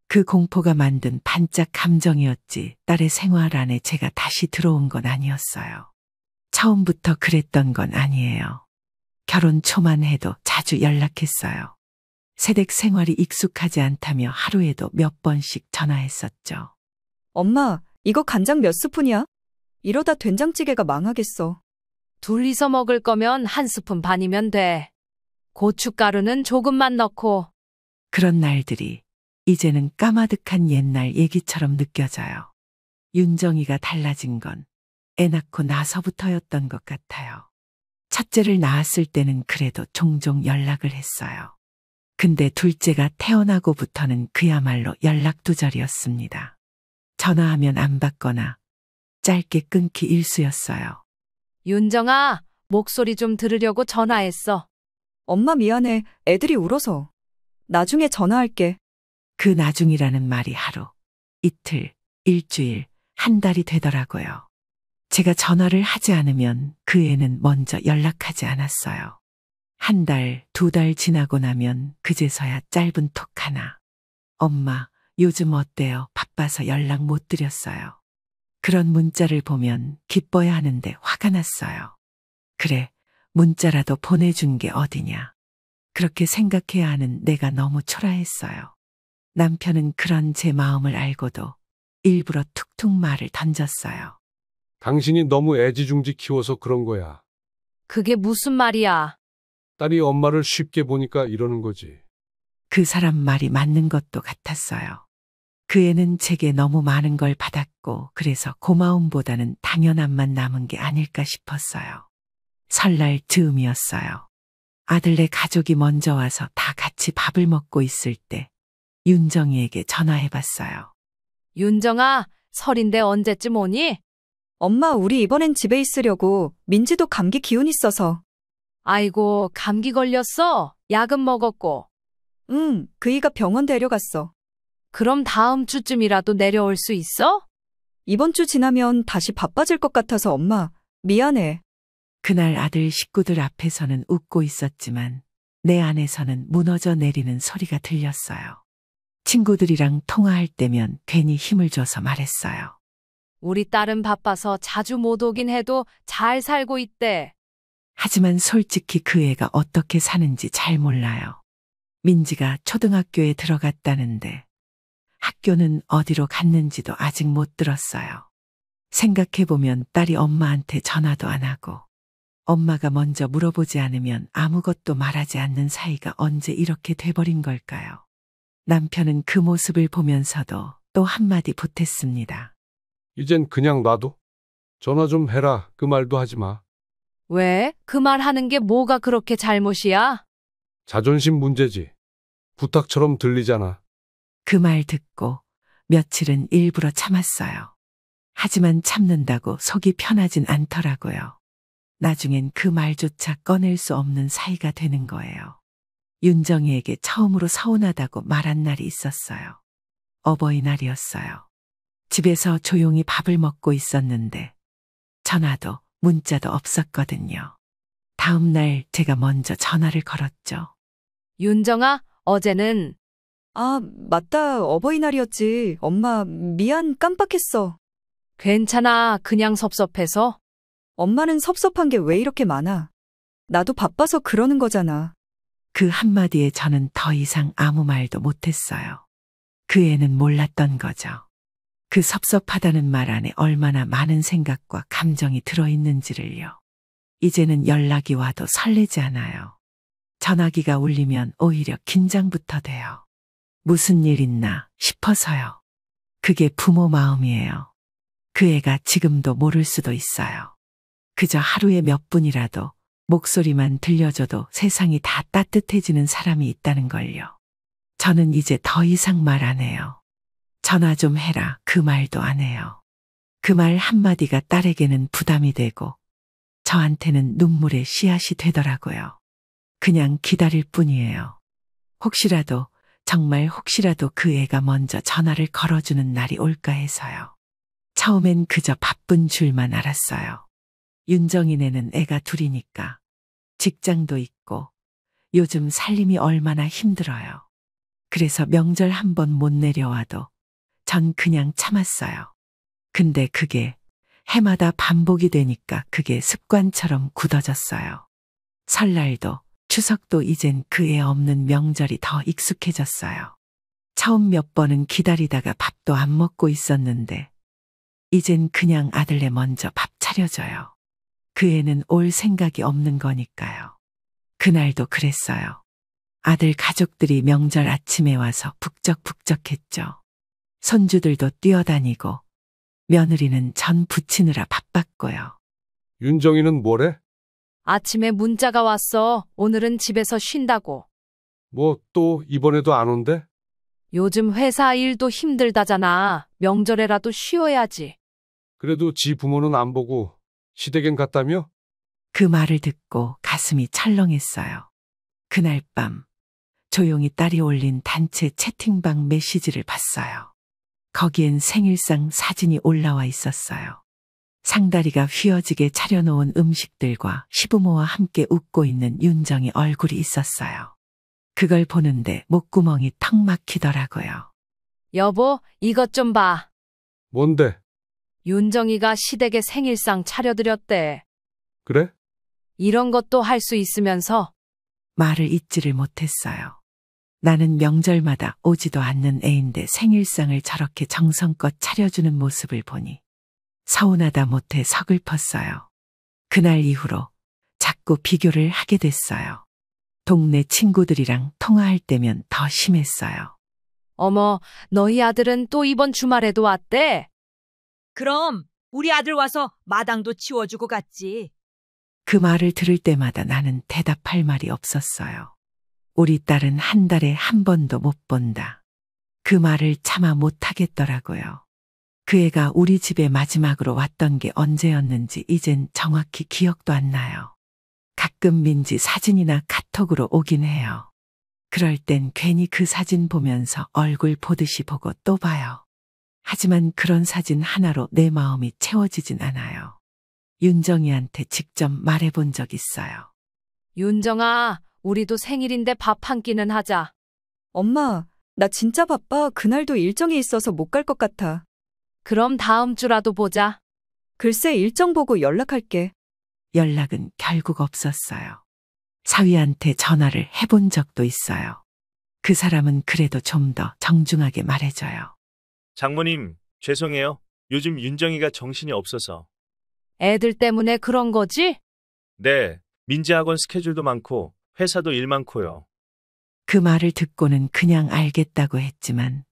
그 공포가 만든 반짝 감정이었지 딸의 생활 안에 제가 다시 들어온 건 아니었어요. 처음부터 그랬던 건 아니에요. 결혼 초만 해도 자주 연락했어요. 새댁 생활이 익숙하지 않다며 하루에도 몇 번씩 전화했었죠.
엄마, 이거 간장 몇 스푼이야? 이러다 된장찌개가 망하겠어.
둘이서 먹을 거면 한 스푼 반이면 돼. 고춧가루는 조금만 넣고.
그런 날들이 이제는 까마득한 옛날 얘기처럼 느껴져요. 윤정이가 달라진 건 애 낳고 나서부터였던 것 같아요. 첫째를 낳았을 때는 그래도 종종 연락을 했어요. 근데 둘째가 태어나고부터는 그야말로 연락두절이었습니다. 전화하면 안 받거나 짧게 끊기 일쑤였어요.
윤정아, 목소리 좀 들으려고 전화했어.
엄마 미안해. 애들이 울어서. 나중에 전화할게.
그 나중이라는 말이 하루, 이틀, 일주일, 한 달이 되더라고요. 제가 전화를 하지 않으면 그 애는 먼저 연락하지 않았어요. 한 달, 두 달 지나고 나면 그제서야 짧은 톡 하나. 엄마, 요즘 어때요? 바빠서 연락 못 드렸어요. 그런 문자를 보면 기뻐야 하는데 화가 났어요. 그래, 문자라도 보내준 게 어디냐. 그렇게 생각해야 하는 내가 너무 초라했어요. 남편은 그런 제 마음을 알고도 일부러 툭툭 말을 던졌어요.
당신이 너무 애지중지 키워서 그런 거야.
그게 무슨 말이야?
딸이 엄마를 쉽게 보니까 이러는 거지.
그 사람 말이 맞는 것도 같았어요. 그 애는 제게 너무 많은 걸 받았고 그래서 고마움보다는 당연함만 남은 게 아닐까 싶었어요. 설날 즈음이었어요. 아들네 가족이 먼저 와서 다 같이 밥을 먹고 있을 때 윤정이에게 전화해봤어요.
윤정아, 설인데 언제쯤 오니?
엄마, 우리 이번엔 집에 있으려고. 민지도 감기 기운 있어서.
아이고, 감기 걸렸어? 약은 먹었고.
응, 그이가 병원 데려갔어.
그럼 다음 주쯤이라도 내려올 수 있어?
이번 주 지나면 다시 바빠질 것 같아서 엄마, 미안해.
그날 아들 식구들 앞에서는 웃고 있었지만 내 안에서는 무너져 내리는 소리가 들렸어요. 친구들이랑 통화할 때면 괜히 힘을 줘서 말했어요.
우리 딸은 바빠서 자주 못 오긴 해도 잘 살고 있대.
하지만 솔직히 그 애가 어떻게 사는지 잘 몰라요. 민지가 초등학교에 들어갔다는데 학교는 어디로 갔는지도 아직 못 들었어요. 생각해보면 딸이 엄마한테 전화도 안 하고 엄마가 먼저 물어보지 않으면 아무것도 말하지 않는 사이가 언제 이렇게 돼버린 걸까요? 남편은 그 모습을 보면서도 또 한마디 보탰습니다.
이젠 그냥 놔둬. 전화 좀 해라. 그 말도 하지 마.
왜? 그 말 하는 게 뭐가 그렇게 잘못이야?
자존심 문제지. 부탁처럼 들리잖아.
그 말 듣고 며칠은 일부러 참았어요. 하지만 참는다고 속이 편하진 않더라고요. 나중엔 그 말조차 꺼낼 수 없는 사이가 되는 거예요. 윤정이에게 처음으로 서운하다고 말한 날이 있었어요. 어버이날이었어요. 집에서 조용히 밥을 먹고 있었는데 전화도 문자도 없었거든요. 다음 날 제가 먼저 전화를 걸었죠.
윤정아, 어제는
아, 맞다. 어버이날이었지. 엄마, 미안, 깜빡했어.
괜찮아. 그냥 섭섭해서.
엄마는 섭섭한 게 왜 이렇게 많아? 나도 바빠서 그러는 거잖아.
그 한마디에 저는 더 이상 아무 말도 못했어요. 그 애는 몰랐던 거죠. 그 섭섭하다는 말 안에 얼마나 많은 생각과 감정이 들어있는지를요. 이제는 연락이 와도 설레지 않아요. 전화기가 울리면 오히려 긴장부터 돼요. 무슨 일 있나 싶어서요. 그게 부모 마음이에요. 그 애가 지금도 모를 수도 있어요. 그저 하루에 몇 분이라도 목소리만 들려줘도 세상이 다 따뜻해지는 사람이 있다는 걸요. 저는 이제 더 이상 말 안 해요. 전화 좀 해라 그 말도 안 해요. 그 말 한마디가 딸에게는 부담이 되고 저한테는 눈물의 씨앗이 되더라고요. 그냥 기다릴 뿐이에요. 혹시라도 정말 혹시라도 그 애가 먼저 전화를 걸어주는 날이 올까 해서요. 처음엔 그저 바쁜 줄만 알았어요. 윤정이네는 애가 둘이니까 직장도 있고 요즘 살림이 얼마나 힘들어요. 그래서 명절 한 번 못 내려와도 전 그냥 참았어요. 근데 그게 해마다 반복이 되니까 그게 습관처럼 굳어졌어요. 설날도 추석도 이젠 그 애 없는 명절이 더 익숙해졌어요. 처음 몇 번은 기다리다가 밥도 안 먹고 있었는데 이젠 그냥 아들내 먼저 밥 차려줘요. 그 애는 올 생각이 없는 거니까요. 그날도 그랬어요. 아들 가족들이 명절 아침에 와서 북적북적했죠. 손주들도 뛰어다니고 며느리는 전 부치느라 바빴고요.
윤정이는 뭐래?
아침에 문자가 왔어. 오늘은 집에서 쉰다고.
뭐 또 이번에도 안 온대?
요즘 회사 일도 힘들다잖아. 명절에라도 쉬어야지.
그래도 지 부모는 안 보고 시댁엔 갔다며?
그 말을 듣고 가슴이 철렁했어요. 그날 밤 조용히 딸이 올린 단체 채팅방 메시지를 봤어요. 거기엔 생일상 사진이 올라와 있었어요. 상다리가 휘어지게 차려놓은 음식들과 시부모와 함께 웃고 있는 윤정이 얼굴이 있었어요. 그걸 보는데 목구멍이 턱 막히더라고요.
여보, 이것 좀 봐.
뭔데?
윤정이가 시댁에 생일상 차려드렸대.
그래?
이런 것도 할 수 있으면서.
말을 잇지를 못했어요. 나는 명절마다 오지도 않는 애인데 생일상을 저렇게 정성껏 차려주는 모습을 보니 서운하다 못해 서글펐어요. 그날 이후로 자꾸 비교를 하게 됐어요. 동네 친구들이랑 통화할 때면 더 심했어요.
어머, 너희 아들은 또 이번 주말에도 왔대?
그럼 우리 아들 와서 마당도 치워주고 갔지.
그 말을 들을 때마다 나는 대답할 말이 없었어요. 우리 딸은 한 달에 한 번도 못 본다. 그 말을 차마 못하겠더라고요. 그 애가 우리 집에 마지막으로 왔던 게 언제였는지 이젠 정확히 기억도 안 나요. 가끔 민지 사진이나 카톡으로 오긴 해요. 그럴 땐 괜히 그 사진 보면서 얼굴 보듯이 보고 또 봐요. 하지만 그런 사진 하나로 내 마음이 채워지진 않아요. 윤정이한테 직접 말해본 적 있어요.
윤정아, 우리도 생일인데 밥 한 끼는 하자.
엄마, 나 진짜 바빠. 그날도 일정이 있어서 못 갈 것 같아.
그럼 다음 주라도 보자.
글쎄, 일정 보고 연락할게.
연락은 결국 없었어요. 사위한테 전화를 해본 적도 있어요. 그 사람은 그래도 좀 더 정중하게 말해줘요.
장모님, 죄송해요. 요즘 윤정이가 정신이 없어서.
애들 때문에 그런 거지?
네, 민지 학원 스케줄도 많고 회사도 일 많고요.
그 말을 듣고는 그냥 알겠다고 했지만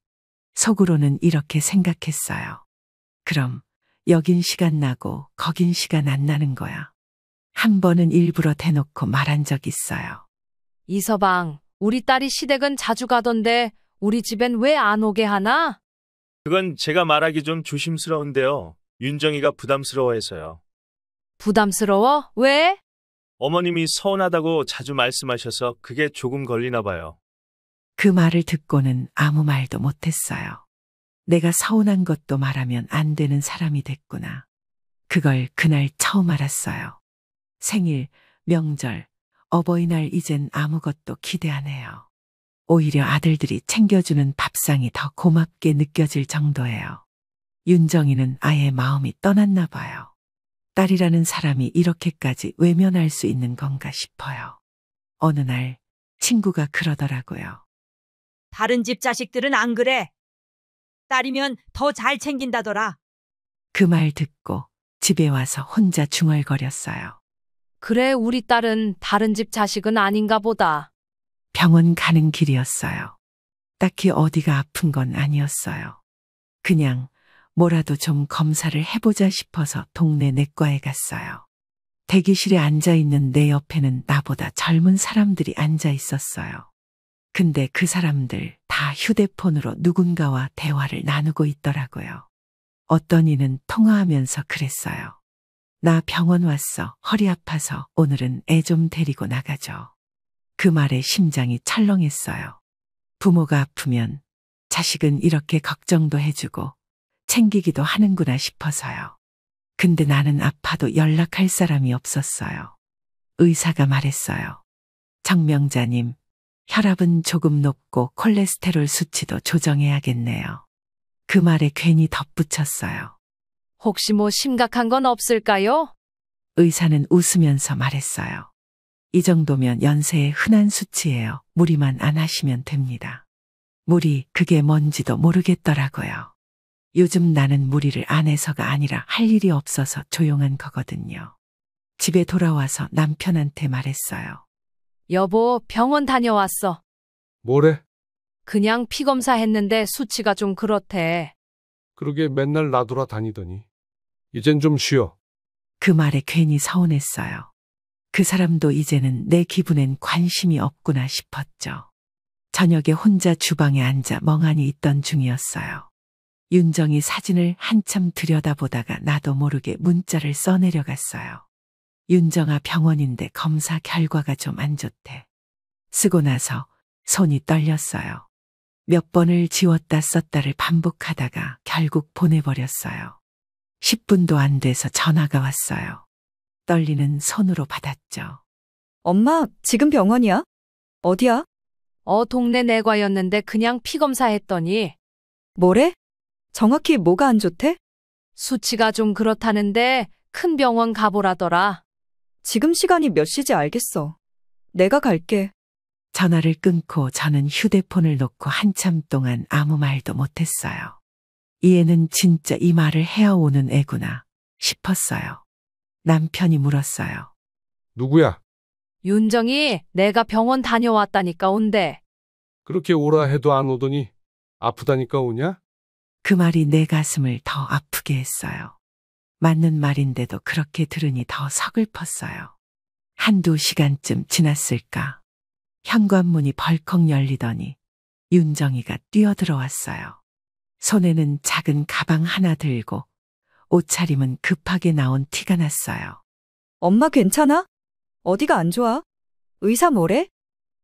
속으로는 이렇게 생각했어요. 그럼 여긴 시간 나고 거긴 시간 안 나는 거야. 한 번은 일부러 대놓고 말한 적 있어요.
이서방, 우리 딸이 시댁은 자주 가던데 우리 집엔 왜 안 오게 하나?
그건 제가 말하기 좀 조심스러운데요. 윤정이가 부담스러워해서요.
부담스러워? 왜?
어머님이 서운하다고 자주 말씀하셔서 그게 조금 걸리나 봐요.
그 말을 듣고는 아무 말도 못했어요. 내가 서운한 것도 말하면 안 되는 사람이 됐구나. 그걸 그날 처음 알았어요. 생일, 명절, 어버이날 이젠 아무것도 기대 안 해요. 오히려 아들들이 챙겨주는 밥상이 더 고맙게 느껴질 정도예요. 윤정이는 아예 마음이 떠났나 봐요. 딸이라는 사람이 이렇게까지 외면할 수 있는 건가 싶어요. 어느 날 친구가 그러더라고요.
다른 집 자식들은 안 그래. 딸이면 더 잘 챙긴다더라.
그 말 듣고 집에 와서 혼자 중얼거렸어요.
그래, 우리 딸은 다른 집 자식은 아닌가 보다.
병원 가는 길이었어요. 딱히 어디가 아픈 건 아니었어요. 그냥 뭐라도 좀 검사를 해보자 싶어서 동네 내과에 갔어요. 대기실에 앉아있는 내 옆에는 나보다 젊은 사람들이 앉아 있었어요. 근데 그 사람들 다 휴대폰으로 누군가와 대화를 나누고 있더라고요. 어떤 이는 통화하면서 그랬어요. 나 병원 왔어. 허리 아파서 오늘은 애 좀 데리고 나가죠. 그 말에 심장이 철렁했어요. 부모가 아프면 자식은 이렇게 걱정도 해주고 챙기기도 하는구나 싶어서요. 근데 나는 아파도 연락할 사람이 없었어요. 의사가 말했어요. 정명자님, 혈압은 조금 높고 콜레스테롤 수치도 조정해야겠네요. 그 말에 괜히 덧붙였어요.
혹시 뭐 심각한 건 없을까요?
의사는 웃으면서 말했어요. 이 정도면 연세의 흔한 수치예요. 무리만 안 하시면 됩니다. 무리, 그게 뭔지도 모르겠더라고요. 요즘 나는 무리를 안 해서가 아니라 할 일이 없어서 조용한 거거든요. 집에 돌아와서 남편한테 말했어요.
여보, 병원 다녀왔어.
뭐래?
그냥 피 검사했는데 수치가 좀 그렇대.
그러게 맨날 놔두라 다니더니. 이젠 좀 쉬어.
그 말에 괜히 서운했어요. 그 사람도 이제는 내 기분엔 관심이 없구나 싶었죠. 저녁에 혼자 주방에 앉아 멍하니 있던 중이었어요. 윤정이 사진을 한참 들여다보다가 나도 모르게 문자를 써내려갔어요. 윤정아, 병원인데 검사 결과가 좀 안 좋대. 쓰고 나서 손이 떨렸어요. 몇 번을 지웠다 썼다를 반복하다가 결국 보내버렸어요. 10분도 안 돼서 전화가 왔어요. 떨리는 손으로 받았죠.
엄마, 지금 병원이야? 어디야?
동네 내과였는데 그냥 피 검사했더니
뭐래? 정확히 뭐가 안 좋대?
수치가 좀 그렇다는데 큰 병원 가보라더라.
지금 시간이 몇 시지 알겠어. 내가 갈게.
전화를 끊고 저는 휴대폰을 놓고 한참 동안 아무 말도 못했어요. 이 애는 진짜 이 말을 해어오는 애구나 싶었어요. 남편이 물었어요.
누구야?
윤정이 내가 병원 다녀왔다니까 온대.
그렇게 오라 해도 안 오더니 아프다니까 오냐?
그 말이 내 가슴을 더 아프게 했어요. 맞는 말인데도 그렇게 들으니 더 서글펐어요. 한두 시간쯤 지났을까? 현관문이 벌컥 열리더니 윤정이가 뛰어들어왔어요. 손에는 작은 가방 하나 들고 옷차림은 급하게 나온 티가 났어요.
엄마 괜찮아? 어디가 안 좋아? 의사 뭐래?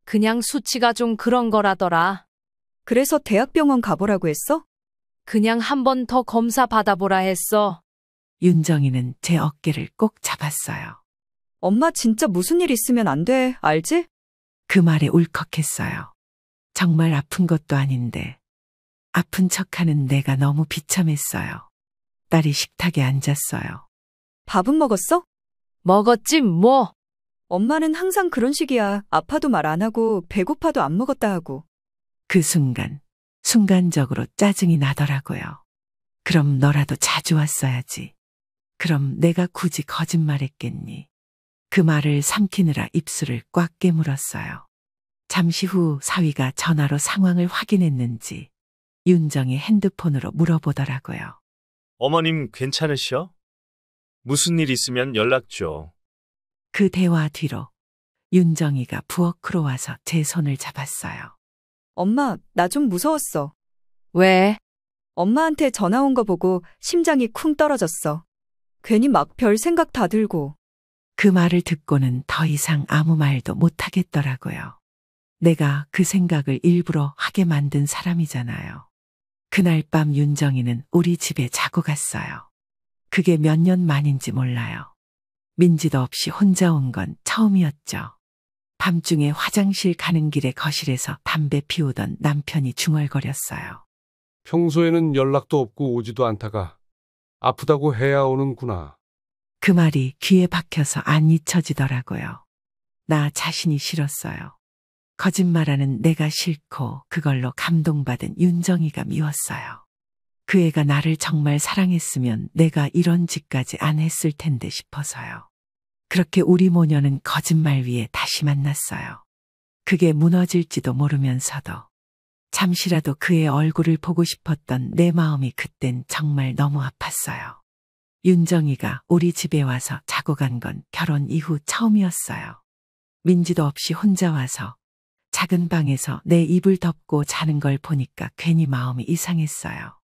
그냥 수치가 좀 그런 거라더라.
그래서 대학병원 가보라고 했어?
그냥 한 번 더 검사 받아보라 했어.
윤정이는 제 어깨를 꼭 잡았어요.
엄마 진짜 무슨 일 있으면 안 돼, 알지?
그 말에 울컥했어요. 정말 아픈 것도 아닌데 아픈 척하는 내가 너무 비참했어요. 딸이 식탁에 앉았어요.
밥은 먹었어?
먹었지 뭐.
엄마는 항상 그런 식이야. 아파도 말 안 하고 배고파도 안 먹었다 하고.
그 순간적으로 짜증이 나더라고요. 그럼 너라도 자주 왔어야지. 그럼 내가 굳이 거짓말했겠니? 그 말을 삼키느라 입술을 꽉 깨물었어요. 잠시 후 사위가 전화로 상황을 확인했는지 윤정이 핸드폰으로 물어보더라고요.
어머님 괜찮으셔? 무슨 일 있으면 연락 줘.
그 대화 뒤로 윤정이가 부엌으로 와서 제 손을 잡았어요.
엄마, 나 좀 무서웠어.
왜?
엄마한테 전화 온 거 보고 심장이 쿵 떨어졌어. 괜히 막 별 생각 다 들고.
그 말을 듣고는 더 이상 아무 말도 못하겠더라고요. 내가 그 생각을 일부러 하게 만든 사람이잖아요. 그날 밤 윤정이는 우리 집에 자고 갔어요. 그게 몇 년 만인지 몰라요. 민지도 없이 혼자 온 건 처음이었죠. 밤중에 화장실 가는 길에 거실에서 담배 피우던 남편이 중얼거렸어요.
평소에는 연락도 없고 오지도 않다가 아프다고 해야 오는구나.
그 말이 귀에 박혀서 안 잊혀지더라고요. 나 자신이 싫었어요. 거짓말하는 내가 싫고 그걸로 감동받은 윤정이가 미웠어요. 그 애가 나를 정말 사랑했으면 내가 이런 짓까지 안 했을 텐데 싶어서요. 그렇게 우리 모녀는 거짓말 위에 다시 만났어요. 그게 무너질지도 모르면서도 잠시라도 그의 얼굴을 보고 싶었던 내 마음이 그땐 정말 너무 아팠어요. 윤정이가 우리 집에 와서 자고 간 건 결혼 이후 처음이었어요. 민지도 없이 혼자 와서 작은 방에서 내 이불 덮고 자는 걸 보니까 괜히 마음이 이상했어요.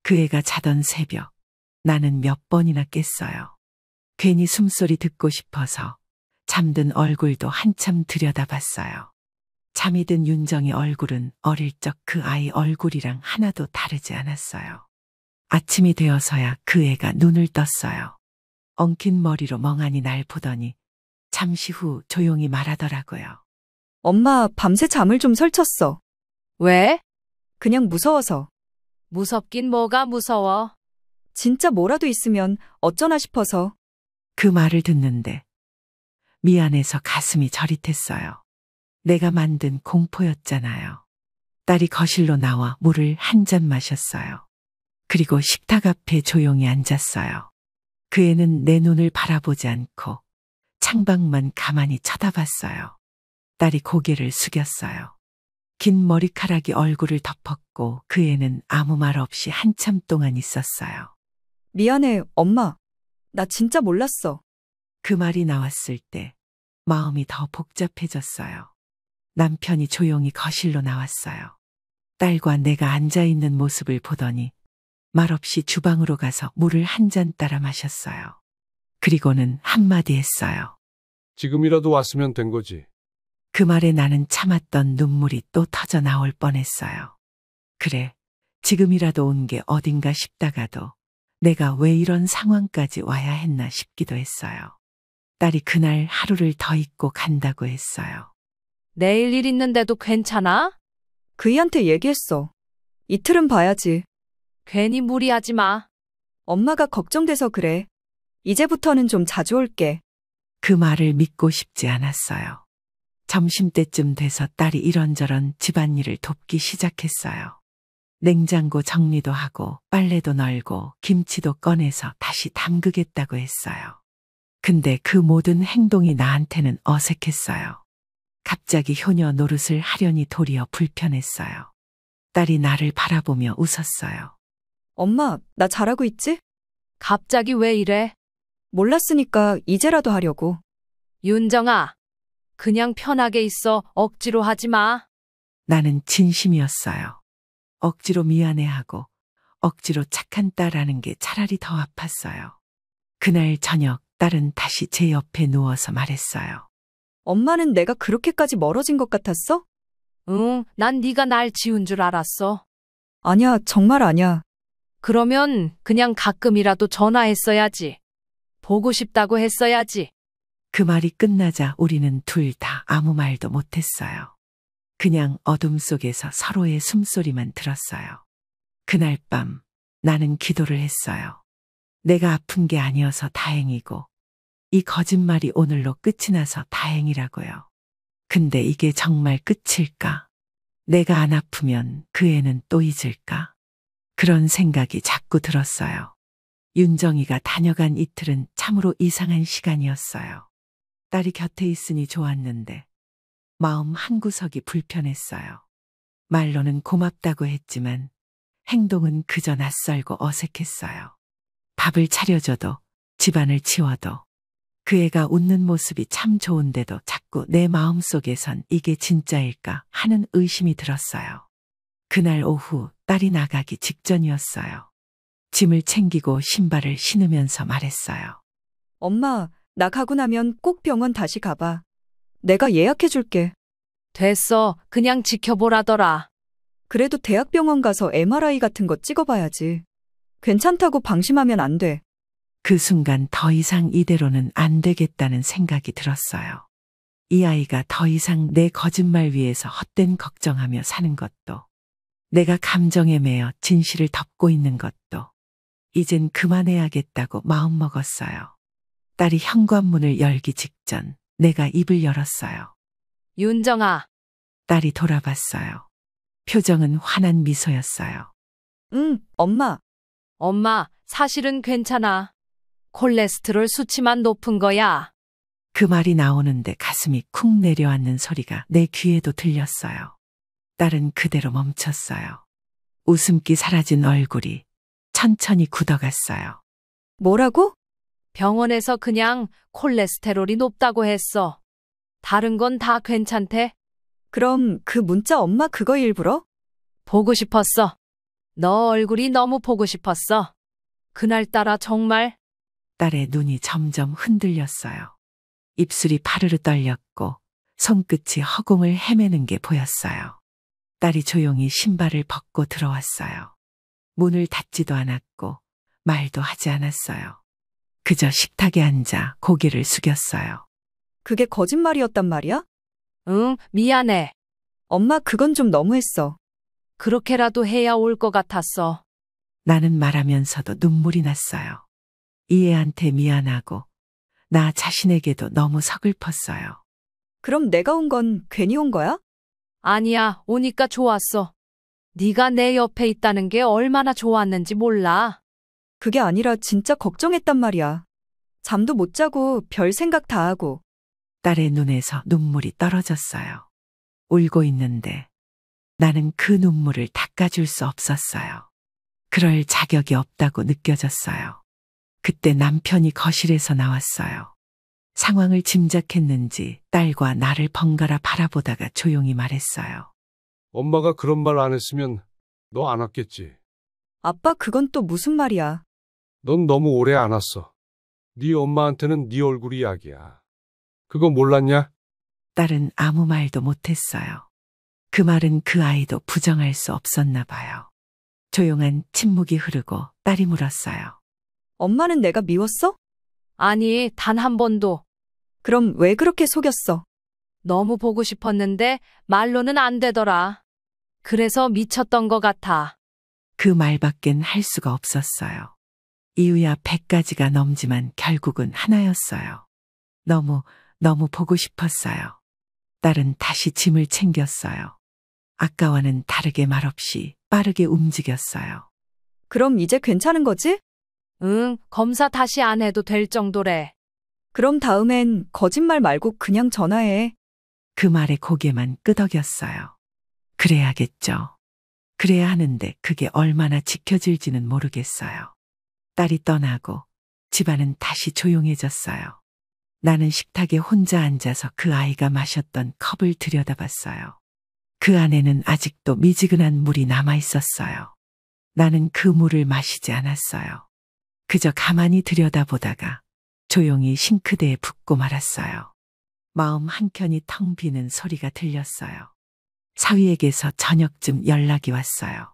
그 애가 자던 새벽, 나는 몇 번이나 깼어요. 괜히 숨소리 듣고 싶어서 잠든 얼굴도 한참 들여다봤어요. 잠이 든 윤정이 얼굴은 어릴 적 그 아이 얼굴이랑 하나도 다르지 않았어요. 아침이 되어서야 그 애가 눈을 떴어요. 엉킨 머리로 멍하니 날 보더니 잠시 후 조용히 말하더라고요.
엄마, 밤새 잠을 좀 설쳤어.
왜?
그냥 무서워서.
무섭긴 뭐가 무서워.
진짜 뭐라도 있으면 어쩌나 싶어서.
그 말을 듣는데 미안해서 가슴이 저릿했어요. 내가 만든 공포였잖아요. 딸이 거실로 나와 물을 한 잔 마셨어요. 그리고 식탁 앞에 조용히 앉았어요. 그 애는 내 눈을 바라보지 않고 창밖만 가만히 쳐다봤어요. 딸이 고개를 숙였어요. 긴 머리카락이 얼굴을 덮었고 그 애는 아무 말 없이 한참 동안 있었어요.
미안해, 엄마. 나 진짜 몰랐어.
그 말이 나왔을 때 마음이 더 복잡해졌어요. 남편이 조용히 거실로 나왔어요. 딸과 내가 앉아있는 모습을 보더니 말없이 주방으로 가서 물을 한 잔 따라 마셨어요. 그리고는 한마디 했어요.
지금이라도 왔으면 된 거지.
그 말에 나는 참았던 눈물이 또 터져 나올 뻔했어요. 그래, 지금이라도 온 게 어딘가 싶다가도 내가 왜 이런 상황까지 와야 했나 싶기도 했어요. 딸이 그날 하루를 더 있고 간다고 했어요.
내일 일 있는데도 괜찮아?
그이한테 얘기했어. 이틀은 봐야지.
괜히 무리하지 마.
엄마가 걱정돼서 그래. 이제부터는 좀 자주 올게.
그 말을 믿고 싶지 않았어요. 점심때쯤 돼서 딸이 이런저런 집안일을 돕기 시작했어요. 냉장고 정리도 하고 빨래도 널고 김치도 꺼내서 다시 담그겠다고 했어요. 근데 그 모든 행동이 나한테는 어색했어요. 갑자기 효녀 노릇을 하려니 도리어 불편했어요. 딸이 나를 바라보며 웃었어요.
엄마, 나 잘하고 있지?
갑자기 왜 이래?
몰랐으니까 이제라도 하려고.
윤정아, 그냥 편하게 있어. 억지로 하지 마.
나는 진심이었어요. 억지로 미안해하고 억지로 착한 딸하는 게 차라리 더 아팠어요. 그날 저녁 딸은 다시 제 옆에 누워서 말했어요.
엄마는 내가 그렇게까지 멀어진 것 같았어?
응, 난 네가 날 지운 줄 알았어.
아니야, 정말 아니야.
그러면 그냥 가끔이라도 전화했어야지. 보고 싶다고 했어야지.
그 말이 끝나자 우리는 둘 다 아무 말도 못했어요. 그냥 어둠 속에서 서로의 숨소리만 들었어요. 그날 밤 나는 기도를 했어요. 내가 아픈 게 아니어서 다행이고 이 거짓말이 오늘로 끝이 나서 다행이라고요. 근데 이게 정말 끝일까? 내가 안 아프면 그 애는 또 잊을까? 그런 생각이 자꾸 들었어요. 윤정이가 다녀간 이틀은 참으로 이상한 시간이었어요. 딸이 곁에 있으니 좋았는데 마음 한구석이 불편했어요. 말로는 고맙다고 했지만 행동은 그저 낯설고 어색했어요. 밥을 차려줘도 집안을 치워도 그 애가 웃는 모습이 참 좋은데도 자꾸 내 마음속에선 이게 진짜일까 하는 의심이 들었어요. 그날 오후 딸이 나가기 직전이었어요. 짐을 챙기고 신발을 신으면서 말했어요.
엄마, 나 가고 나면 꼭 병원 다시 가봐. 내가 예약해 줄게.
됐어. 그냥 지켜보라더라.
그래도 대학병원 가서 MRI 같은 거 찍어봐야지. 괜찮다고 방심하면 안 돼.
그 순간 더 이상 이대로는 안 되겠다는 생각이 들었어요. 이 아이가 더 이상 내 거짓말 위에서 헛된 걱정하며 사는 것도, 내가 감정에 매여 진실을 덮고 있는 것도, 이젠 그만해야겠다고 마음먹었어요. 딸이 현관문을 열기 직전 내가 입을 열었어요.
윤정아,
딸이 돌아봤어요. 표정은 환한 미소였어요.
응, 엄마.
엄마, 사실은 괜찮아. 콜레스테롤 수치만 높은 거야.
그 말이 나오는데 가슴이 쿵 내려앉는 소리가 내 귀에도 들렸어요. 딸은 그대로 멈췄어요. 웃음기 사라진 얼굴이 천천히 굳어갔어요.
뭐라고?
병원에서 그냥 콜레스테롤이 높다고 했어. 다른 건 다 괜찮대.
그럼 그 문자 엄마 그거 일부러?
보고 싶었어. 너 얼굴이 너무 보고 싶었어. 그날따라 정말.
딸의 눈이 점점 흔들렸어요. 입술이 파르르 떨렸고 손끝이 허공을 헤매는 게 보였어요. 딸이 조용히 신발을 벗고 들어왔어요. 문을 닫지도 않았고 말도 하지 않았어요. 그저 식탁에 앉아 고개를 숙였어요.
그게 거짓말이었단 말이야?
응, 미안해.
엄마 그건 좀 너무했어.
그렇게라도 해야 올 것 같았어.
나는 말하면서도 눈물이 났어요. 이 애한테 미안하고 나 자신에게도 너무 서글펐어요.
그럼 내가 온 건 괜히 온 거야?
아니야, 오니까 좋았어. 네가 내 옆에 있다는 게 얼마나 좋았는지 몰라.
그게 아니라 진짜 걱정했단 말이야. 잠도 못 자고 별 생각 다 하고.
딸의 눈에서 눈물이 떨어졌어요. 울고 있는데 나는 그 눈물을 닦아줄 수 없었어요. 그럴 자격이 없다고 느껴졌어요. 그때 남편이 거실에서 나왔어요. 상황을 짐작했는지 딸과 나를 번갈아 바라보다가 조용히 말했어요.
엄마가 그런 말 안 했으면 너 안 왔겠지.
아빠 그건 또 무슨 말이야.
넌 너무 오래 안 왔어. 네 엄마한테는 네 얼굴이 약이야. 그거 몰랐냐?
딸은 아무 말도 못했어요. 그 말은 그 아이도 부정할 수 없었나 봐요. 조용한 침묵이 흐르고 딸이 물었어요.
엄마는 내가 미웠어?
아니, 단 한 번도.
그럼 왜 그렇게 속였어?
너무 보고 싶었는데 말로는 안 되더라. 그래서 미쳤던 것 같아.
그 말밖엔 할 수가 없었어요. 이유야 100가지가 넘지만 결국은 하나였어요. 너무 보고 싶었어요. 딸은 다시 짐을 챙겼어요. 아까와는 다르게 말없이 빠르게 움직였어요.
그럼 이제 괜찮은 거지?
응, 검사 다시 안 해도 될 정도래.
그럼 다음엔 거짓말 말고 그냥 전화해.
그 말에 고개만 끄덕였어요. 그래야겠죠. 그래야 하는데 그게 얼마나 지켜질지는 모르겠어요. 딸이 떠나고 집안은 다시 조용해졌어요. 나는 식탁에 혼자 앉아서 그 아이가 마셨던 컵을 들여다봤어요. 그 안에는 아직도 미지근한 물이 남아 있었어요. 나는 그 물을 마시지 않았어요. 그저 가만히 들여다보다가 조용히 싱크대에 붓고 말았어요. 마음 한켠이 텅 비는 소리가 들렸어요. 사위에게서 저녁쯤 연락이 왔어요.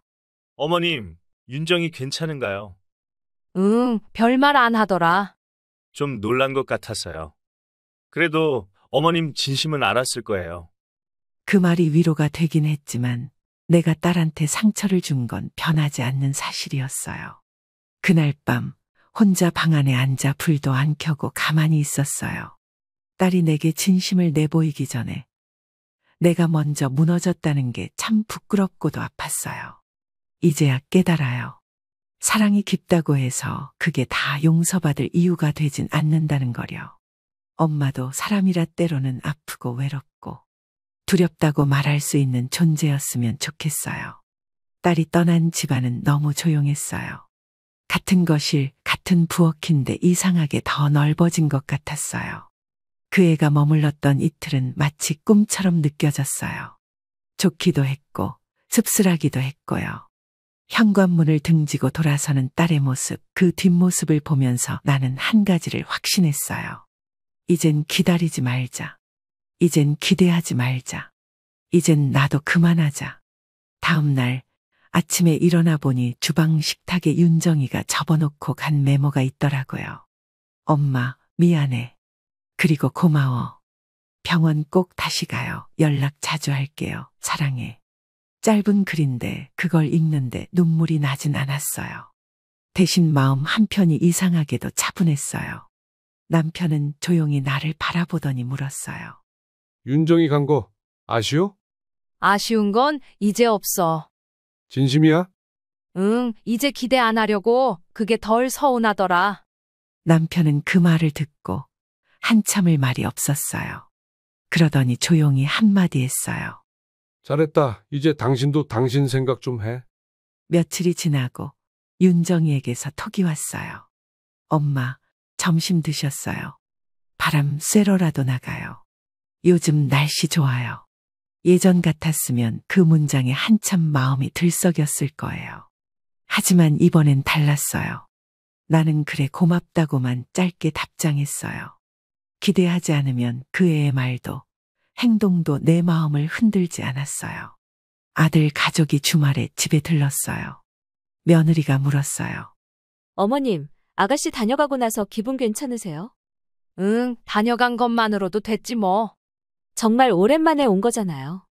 어머님, 윤정이 괜찮은가요?
응, 별말 안 하더라.
좀 놀란 것 같아서요. 그래도 어머님 진심은 알았을 거예요.
그 말이 위로가 되긴 했지만 내가 딸한테 상처를 준 건 변하지 않는 사실이었어요. 그날 밤 혼자 방 안에 앉아 불도 안 켜고 가만히 있었어요. 딸이 내게 진심을 내보이기 전에 내가 먼저 무너졌다는 게 참 부끄럽고도 아팠어요. 이제야 깨달아요. 사랑이 깊다고 해서 그게 다 용서받을 이유가 되진 않는다는 거려. 엄마도 사람이라 때로는 아프고 외롭고 두렵다고 말할 수 있는 존재였으면 좋겠어요. 딸이 떠난 집안은 너무 조용했어요. 같은 거실, 같은 부엌인데 이상하게 더 넓어진 것 같았어요. 그 애가 머물렀던 이틀은 마치 꿈처럼 느껴졌어요. 좋기도 했고 씁쓸하기도 했고요. 현관문을 등지고 돌아서는 딸의 모습, 그 뒷모습을 보면서 나는 한 가지를 확신했어요. 이젠 기다리지 말자. 이젠 기대하지 말자. 이젠 나도 그만하자. 다음 날 아침에 일어나 보니 주방 식탁에 윤정이가 접어놓고 간 메모가 있더라고요. 엄마, 미안해. 그리고 고마워. 병원 꼭 다시 가요. 연락 자주 할게요. 사랑해. 짧은 글인데 그걸 읽는데 눈물이 나진 않았어요. 대신 마음 한편이 이상하게도 차분했어요. 남편은 조용히 나를 바라보더니 물었어요.
윤정이 간 거 아쉬워?
아쉬운 건 이제 없어.
진심이야?
응, 이제 기대 안 하려고. 그게 덜 서운하더라.
남편은 그 말을 듣고 한참을 말이 없었어요. 그러더니 조용히 한마디 했어요.
잘했다. 이제 당신도 당신 생각 좀 해.
며칠이 지나고 윤정이에게서 톡이 왔어요. 엄마, 점심 드셨어요? 바람 쐬러라도 나가요. 요즘 날씨 좋아요. 예전 같았으면 그 문장에 한참 마음이 들썩였을 거예요. 하지만 이번엔 달랐어요. 나는 그래 고맙다고만 짧게 답장했어요. 기대하지 않으면 그 애의 말도 행동도 내 마음을 흔들지 않았어요. 아들 가족이 주말에 집에 들렀어요. 며느리가 물었어요.
어머님, 아가씨 다녀가고 나서 기분 괜찮으세요?
응, 다녀간 것만으로도 됐지 뭐.
정말 오랜만에 온 거잖아요.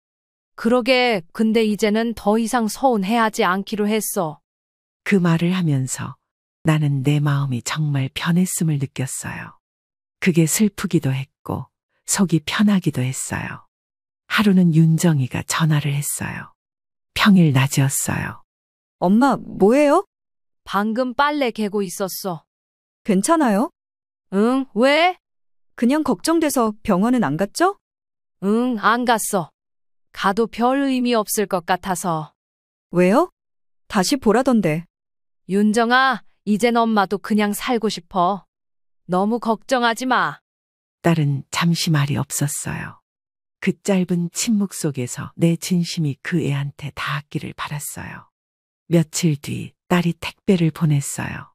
그러게, 근데 이제는 더 이상 서운해하지 않기로 했어.
그 말을 하면서 나는 내 마음이 정말 변했음을 느꼈어요. 그게 슬프기도 했고 속이 편하기도 했어요. 하루는 윤정이가 전화를 했어요. 평일 낮이었어요.
엄마, 뭐해요?
방금 빨래 개고 있었어.
괜찮아요?
응, 왜?
그냥 걱정돼서 병원은 안 갔죠?
응, 안 갔어. 가도 별 의미 없을 것 같아서.
왜요? 다시 보라던데.
윤정아, 이젠 엄마도 그냥 살고 싶어. 너무 걱정하지 마.
딸은 잠시 말이 없었어요. 그 짧은 침묵 속에서 내 진심이 그 애한테 닿았기를 바랐어요. 며칠 뒤 딸이 택배를 보냈어요.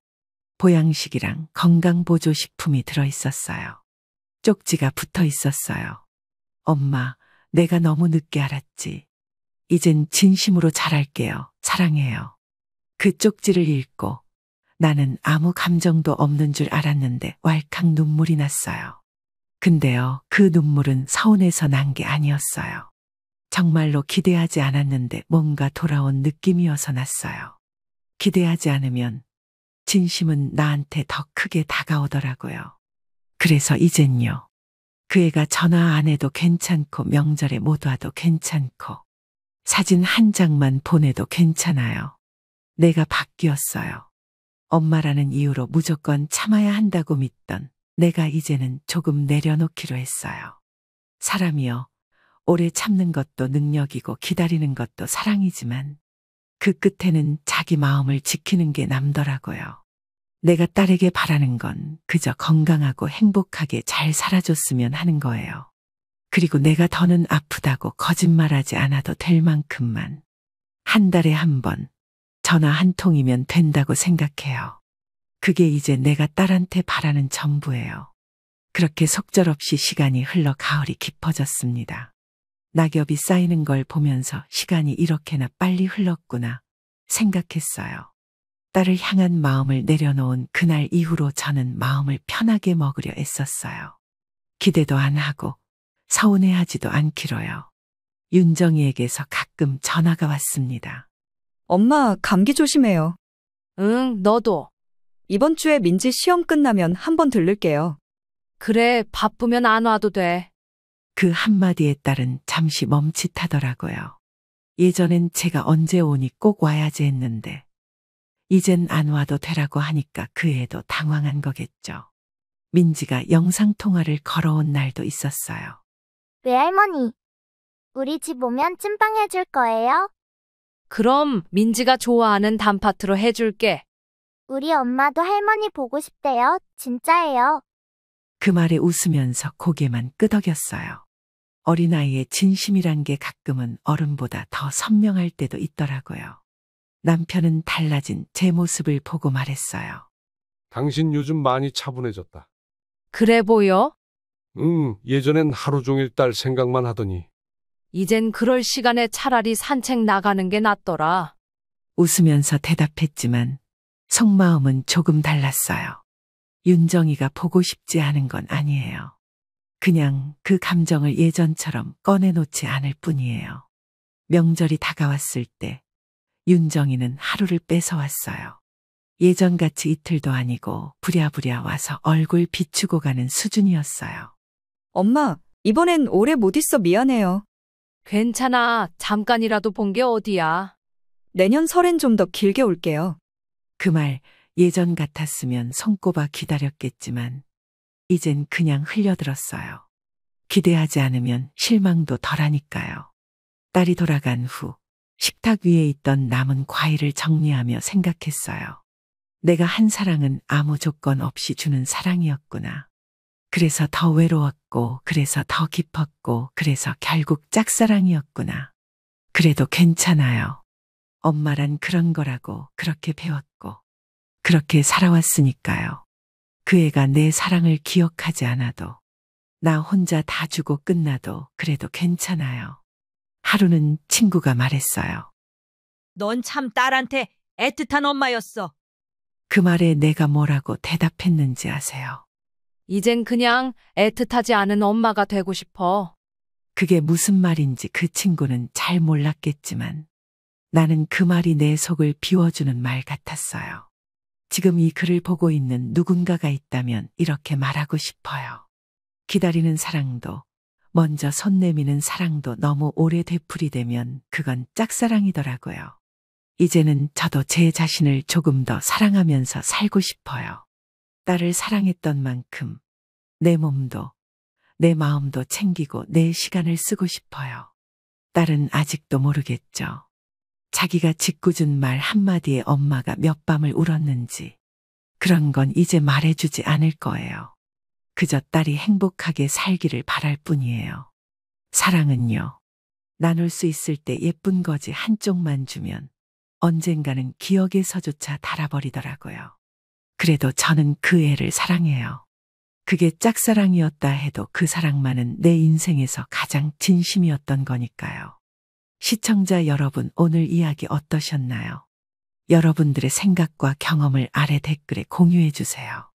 보양식이랑 건강보조식품이 들어있었어요. 쪽지가 붙어 있었어요. 엄마, 내가 너무 늦게 알았지. 이젠 진심으로 잘할게요. 사랑해요. 그 쪽지를 읽고 나는 아무 감정도 없는 줄 알았는데 왈칵 눈물이 났어요. 근데요, 그 눈물은 서운해서 난 게 아니었어요. 정말로 기대하지 않았는데 뭔가 돌아온 느낌이어서 났어요. 기대하지 않으면 진심은 나한테 더 크게 다가오더라고요. 그래서 이젠요. 그 애가 전화 안 해도 괜찮고 명절에 못 와도 괜찮고 사진 한 장만 보내도 괜찮아요. 내가 바뀌었어요. 엄마라는 이유로 무조건 참아야 한다고 믿던 내가 이제는 조금 내려놓기로 했어요. 사람이요. 오래 참는 것도 능력이고 기다리는 것도 사랑이지만 그 끝에는 자기 마음을 지키는 게 남더라고요. 내가 딸에게 바라는 건 그저 건강하고 행복하게 잘 살아줬으면 하는 거예요. 그리고 내가 더는 아프다고 거짓말하지 않아도 될 만큼만 한 달에 한 번 전화 한 통이면 된다고 생각해요. 그게 이제 내가 딸한테 바라는 전부예요. 그렇게 속절없이 시간이 흘러 가을이 깊어졌습니다. 낙엽이 쌓이는 걸 보면서 시간이 이렇게나 빨리 흘렀구나 생각했어요. 딸을 향한 마음을 내려놓은 그날 이후로 저는 마음을 편하게 먹으려 애썼어요. 기대도 안 하고 서운해하지도 않기로요. 윤정이에게서 가끔 전화가 왔습니다.
엄마, 감기 조심해요.
응, 너도.
이번 주에 민지 시험 끝나면 한번 들를게요.
그래, 바쁘면 안 와도 돼.
그 한마디에 딸은 잠시 멈칫하더라고요. 예전엔 제가 언제 오니 꼭 와야지 했는데 이젠 안 와도 되라고 하니까 그 애도 당황한 거겠죠. 민지가 영상통화를 걸어온 날도 있었어요.
외할머니, 우리 집 오면 찐빵 해줄 거예요?
그럼 민지가 좋아하는 단팥으로 해줄게.
우리 엄마도 할머니 보고 싶대요. 진짜예요.
그 말에 웃으면서 고개만 끄덕였어요. 어린아이의 진심이란 게 가끔은 어른보다 더 선명할 때도 있더라고요. 남편은 달라진 제 모습을 보고 말했어요.
당신 요즘 많이 차분해졌다.
그래 보여?
예전엔 하루 종일 딸 생각만 하더니.
이젠 그럴 시간에 차라리 산책 나가는 게 낫더라.
웃으면서 대답했지만 속마음은 조금 달랐어요. 윤정이가 보고 싶지 않은 건 아니에요. 그냥 그 감정을 예전처럼 꺼내놓지 않을 뿐이에요. 명절이 다가왔을 때 윤정이는 하루를 뺏어왔어요. 예전같이 이틀도 아니고 부랴부랴 와서 얼굴 비추고 가는 수준이었어요.
엄마, 이번엔 오래 못 있어 미안해요.
괜찮아. 잠깐이라도 본 게 어디야.
내년 설엔 좀 더 길게 올게요.
그 말 예전 같았으면 손꼽아 기다렸겠지만 이젠 그냥 흘려들었어요. 기대하지 않으면 실망도 덜하니까요. 딸이 돌아간 후 식탁 위에 있던 남은 과일을 정리하며 생각했어요. 내가 한 사랑은 아무 조건 없이 주는 사랑이었구나. 그래서 더 외로웠고, 그래서 더 깊었고, 그래서 결국 짝사랑이었구나. 그래도 괜찮아요. 엄마란 그런 거라고 그렇게 배웠고, 그렇게 살아왔으니까요. 그 애가 내 사랑을 기억하지 않아도, 나 혼자 다 주고 끝나도 그래도 괜찮아요. 하루는 친구가 말했어요.
넌 참 딸한테 애틋한 엄마였어.
그 말에 내가 뭐라고 대답했는지 아세요?
이젠 그냥 애틋하지 않은 엄마가 되고 싶어.
그게 무슨 말인지 그 친구는 잘 몰랐겠지만 나는 그 말이 내 속을 비워주는 말 같았어요. 지금 이 글을 보고 있는 누군가가 있다면 이렇게 말하고 싶어요. 기다리는 사랑도 먼저 손 내미는 사랑도 너무 오래 되풀이되면 그건 짝사랑이더라고요. 이제는 저도 제 자신을 조금 더 사랑하면서 살고 싶어요. 딸을 사랑했던 만큼 내 몸도 내 마음도 챙기고 내 시간을 쓰고 싶어요. 딸은 아직도 모르겠죠. 자기가 짓궂은 말 한마디에 엄마가 몇 밤을 울었는지 그런 건 이제 말해주지 않을 거예요. 그저 딸이 행복하게 살기를 바랄 뿐이에요. 사랑은요, 나눌 수 있을 때 예쁜 거지 한쪽만 주면 언젠가는 기억에서조차 닳아버리더라고요. 그래도 저는 그 애를 사랑해요. 그게 짝사랑이었다 해도 그 사랑만은 내 인생에서 가장 진심이었던 거니까요. 시청자 여러분, 오늘 이야기 어떠셨나요? 여러분들의 생각과 경험을 아래 댓글에 공유해 주세요.